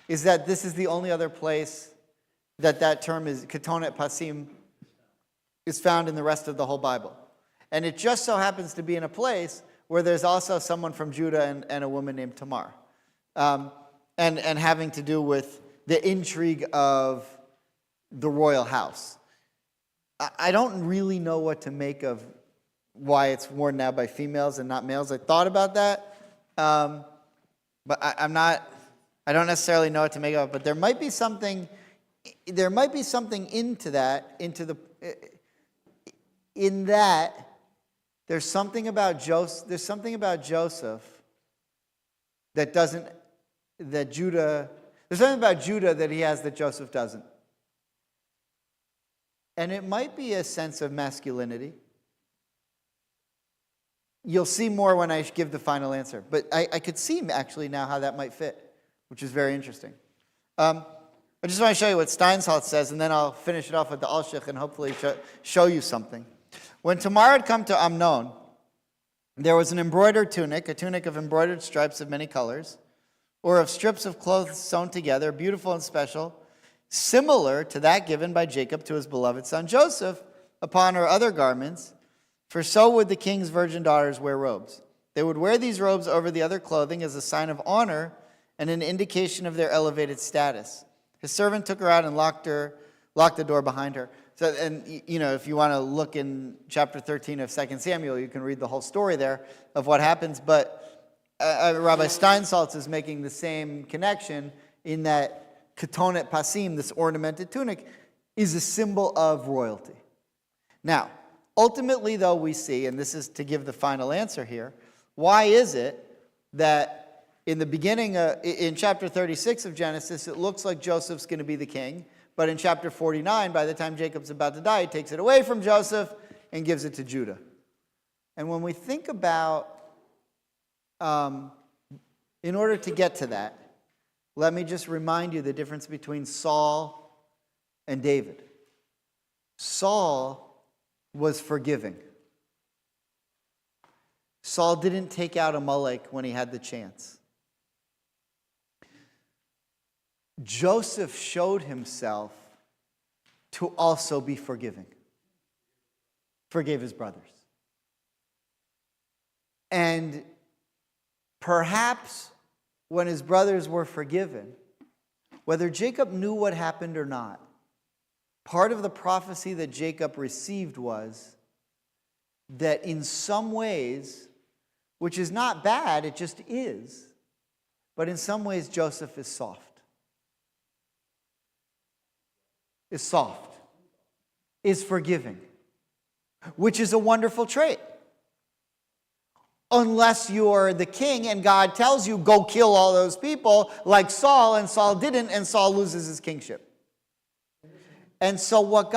A: is that this is the only other place that term is ketonet pasim is found in the rest of the whole Bible. And it just so happens to be in a place where there's also someone from Judah and a woman named Tamar. And having to do with the intrigue of the royal house. I don't really know what to make of why it's worn now by females and not males. I thought about that, but I don't necessarily know what to make of it. But there might be something in that there's something about Joseph there's something about Judah that he has that Joseph doesn't. And it might be a sense of masculinity. You'll see more when I give the final answer. But I could see actually now how that might fit, which is very interesting. I just want to show you what Steinsaltz says, and then I'll finish it off with the Alshich and hopefully show you something. When Tamar had come to Amnon, there was an embroidered tunic, a tunic of embroidered stripes of many colors, or of strips of clothes sewn together, beautiful and special, similar to that given by Jacob to his beloved son Joseph upon her other garments, for so would the king's virgin daughters wear robes. They would wear these robes over the other clothing as a sign of honor and an indication of their elevated status. His servant took her out and locked the door behind her. So, and if you want to look in chapter 13 of 2 Samuel, you can read the whole story there of what happens. But Rabbi Steinsaltz is making the same connection in that ketonet pasim, this ornamented tunic, is a symbol of royalty. Now, ultimately, though, we see, and this is to give the final answer here, why is it that in the beginning, in chapter 36 of Genesis, it looks like Joseph's going to be the king, but in chapter 49, by the time Jacob's about to die, he takes it away from Joseph and gives it to Judah. And when we think about, in order to get to that, let me just remind you the difference between Saul and David. Saul was forgiving. Saul didn't take out Amalek when he had the chance. Joseph showed himself to also be forgiving. Forgave his brothers. And perhaps when his brothers were forgiven, whether Jacob knew what happened or not, part of the prophecy that Jacob received was that in some ways, which is not bad, it just is, but in some ways Joseph is soft. Is forgiving, which is a wonderful trait. Unless you're the king and God tells you, go kill all those people, like Saul, and Saul didn't, and Saul loses his kingship. And so what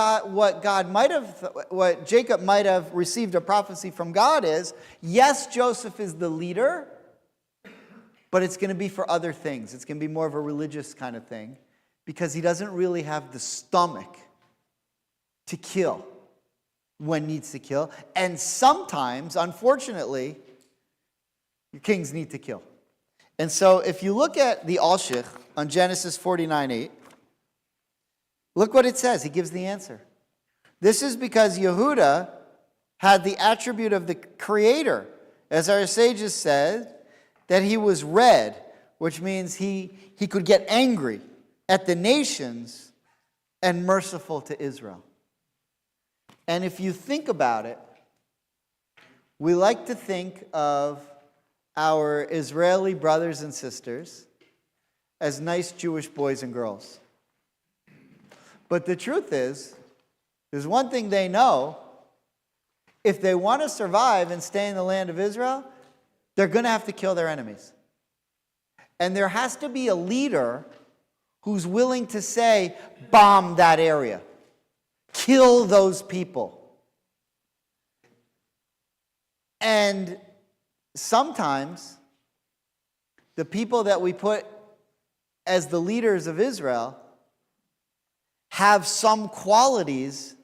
A: Jacob might have received a prophecy from God is, yes, Joseph is the leader, but it's going to be for other things. It's going to be more of a religious kind of thing, because he doesn't really have the stomach to kill when needs to kill. And sometimes, unfortunately, your kings need to kill. And so if you look at the Alshich on Genesis 49:8, look what it says. He gives the answer. This is because Yehuda had the attribute of the creator. As our sages said, that he was red, which means he could get angry at the nations and merciful to Israel. And if you think about it, we like to think of our Israeli brothers and sisters as nice Jewish boys and girls. But the truth is, there's one thing they know. If they want to survive and stay in the land of Israel, they're going to have to kill their enemies. And there has to be a leader who's willing to say, bomb that area. Kill those people. And sometimes the people that we put as the leaders of Israel have some qualities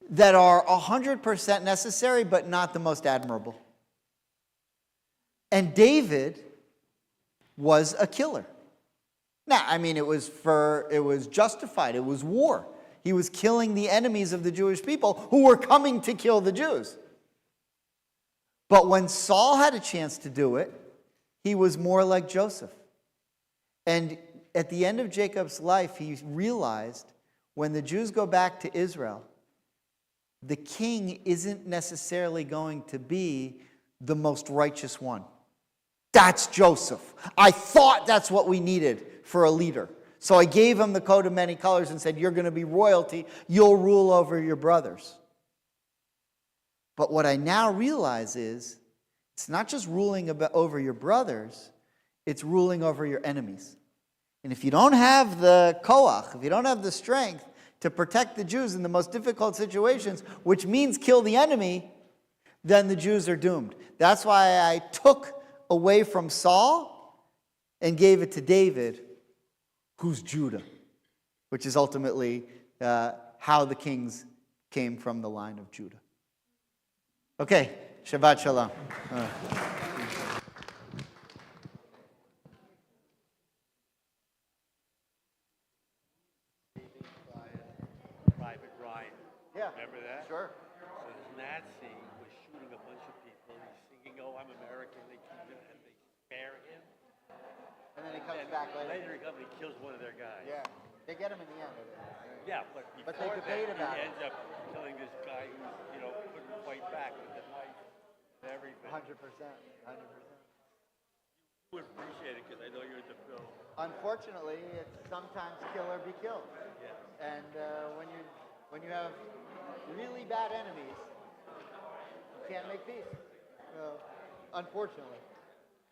A: that are 100% necessary, but not the most admirable. And David was a killer. Now, I mean, it was justified. It was war. He was killing the enemies of the Jewish people who were coming to kill the Jews. But when Saul had a chance to do it, he was more like Joseph. And at the end of Jacob's life, he realized when the Jews go back to Israel, the king isn't necessarily going to be the most righteous one. That's Joseph. I thought that's what we needed for a leader. So I gave him the coat of many colors and said, you're going to be royalty. You'll rule over your brothers. But what I now realize is, it's not just ruling over your brothers, it's ruling over your enemies. And if you don't have the koach, if you don't have the strength to protect the Jews in the most difficult situations, which means kill the enemy, then the Jews are doomed. That's why I took away from Saul and gave it to David, who's Judah, which is ultimately how the kings came from the line of Judah. Okay, Shabbat Shalom. Yeah.
K: Remember that?
A: Sure.
K: So this Nazi was shooting a bunch of people. He's singing, "Oh, I'm American." They spare him.
A: And then he comes back later.
K: Later he comes and he kills one of their guys.
A: Yeah. They get him in the end. I think.
K: Yeah, but
A: But they
K: before
A: debate
K: that,
A: about
K: he
A: it.
K: ends up killing this guy who, couldn't fight back with the knife and everything.
A: 100%. 100%.
K: You would appreciate it because I know you're into film.
A: Unfortunately, it's sometimes kill or be killed.
K: Yeah.
A: And when you have really bad enemies, you can't make peace. So, unfortunately.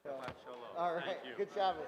A: So,
K: Shabbat shalom.
A: all right.
K: Thank you.
A: Good Shabbos.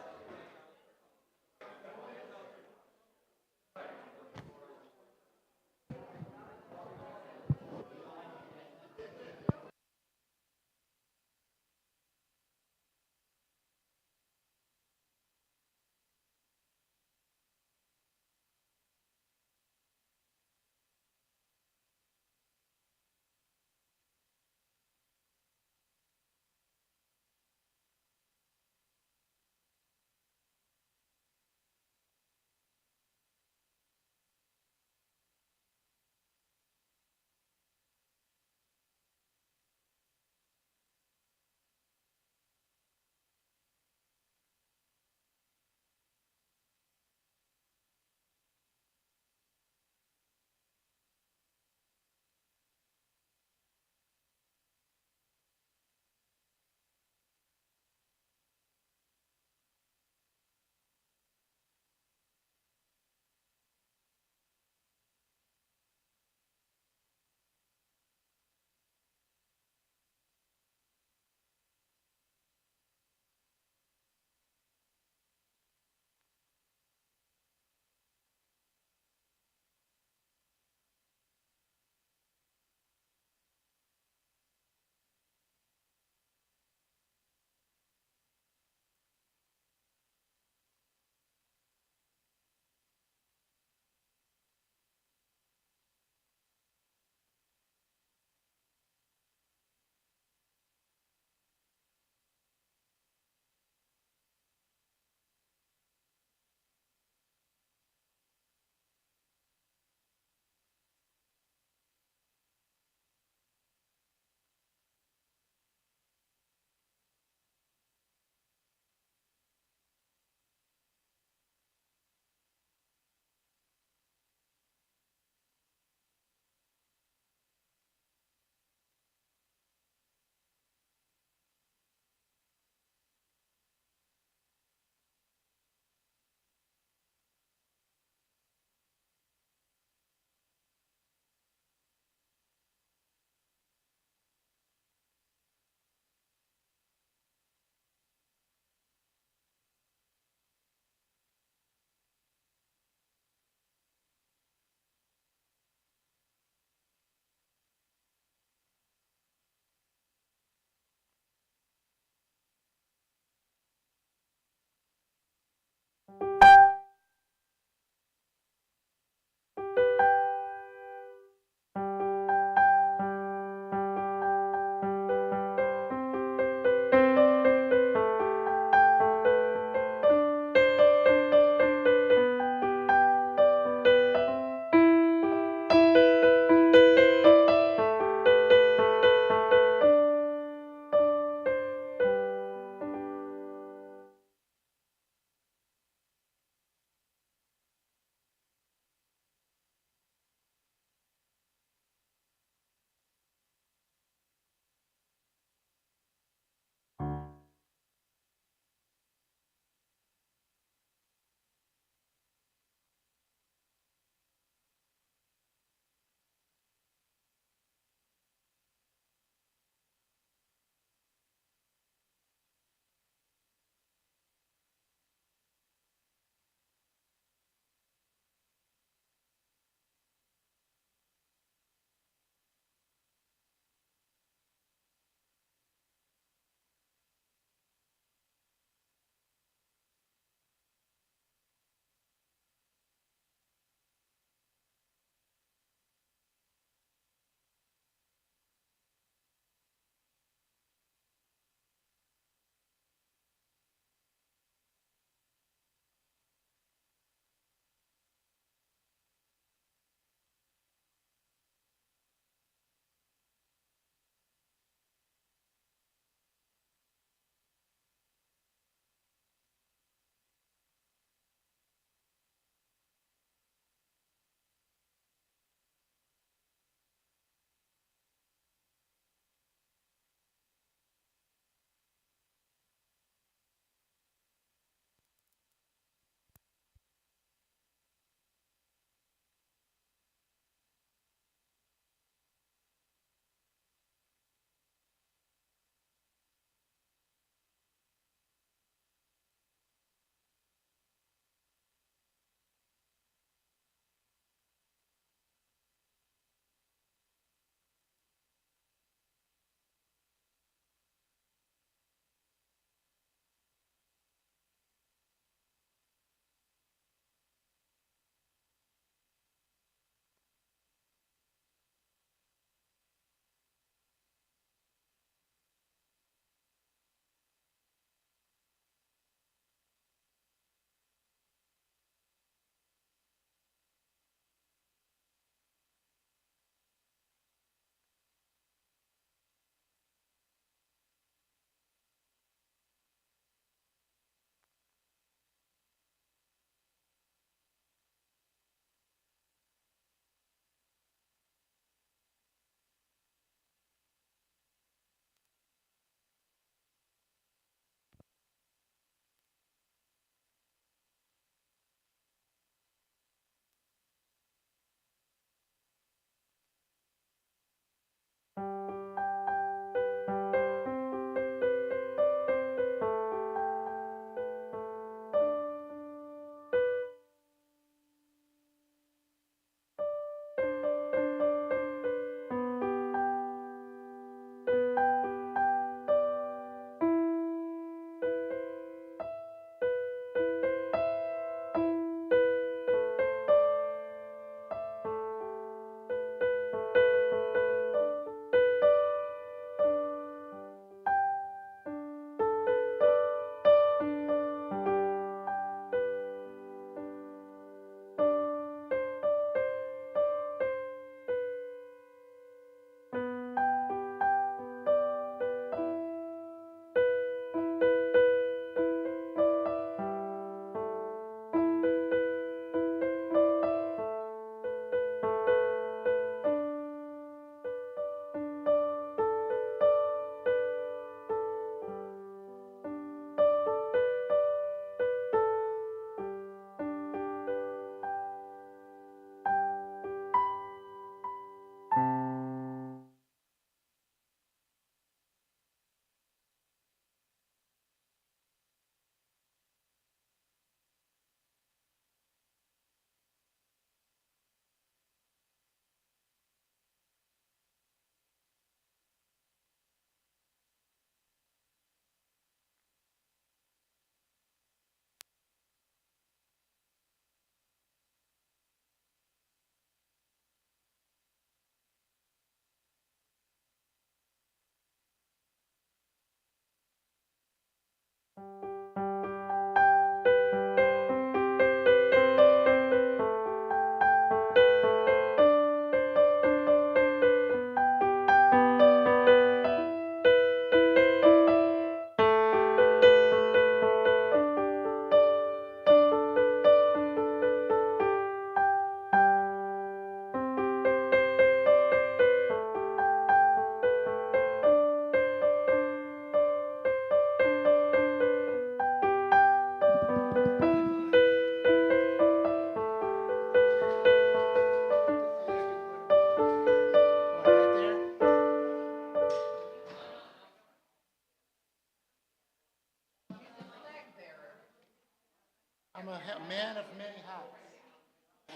L: I'm a man of many hats.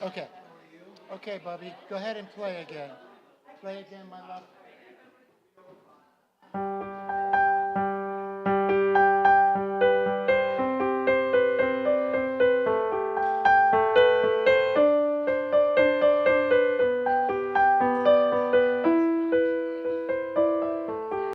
L: Okay. Okay, Bubby, go ahead and play again. Play again, my love.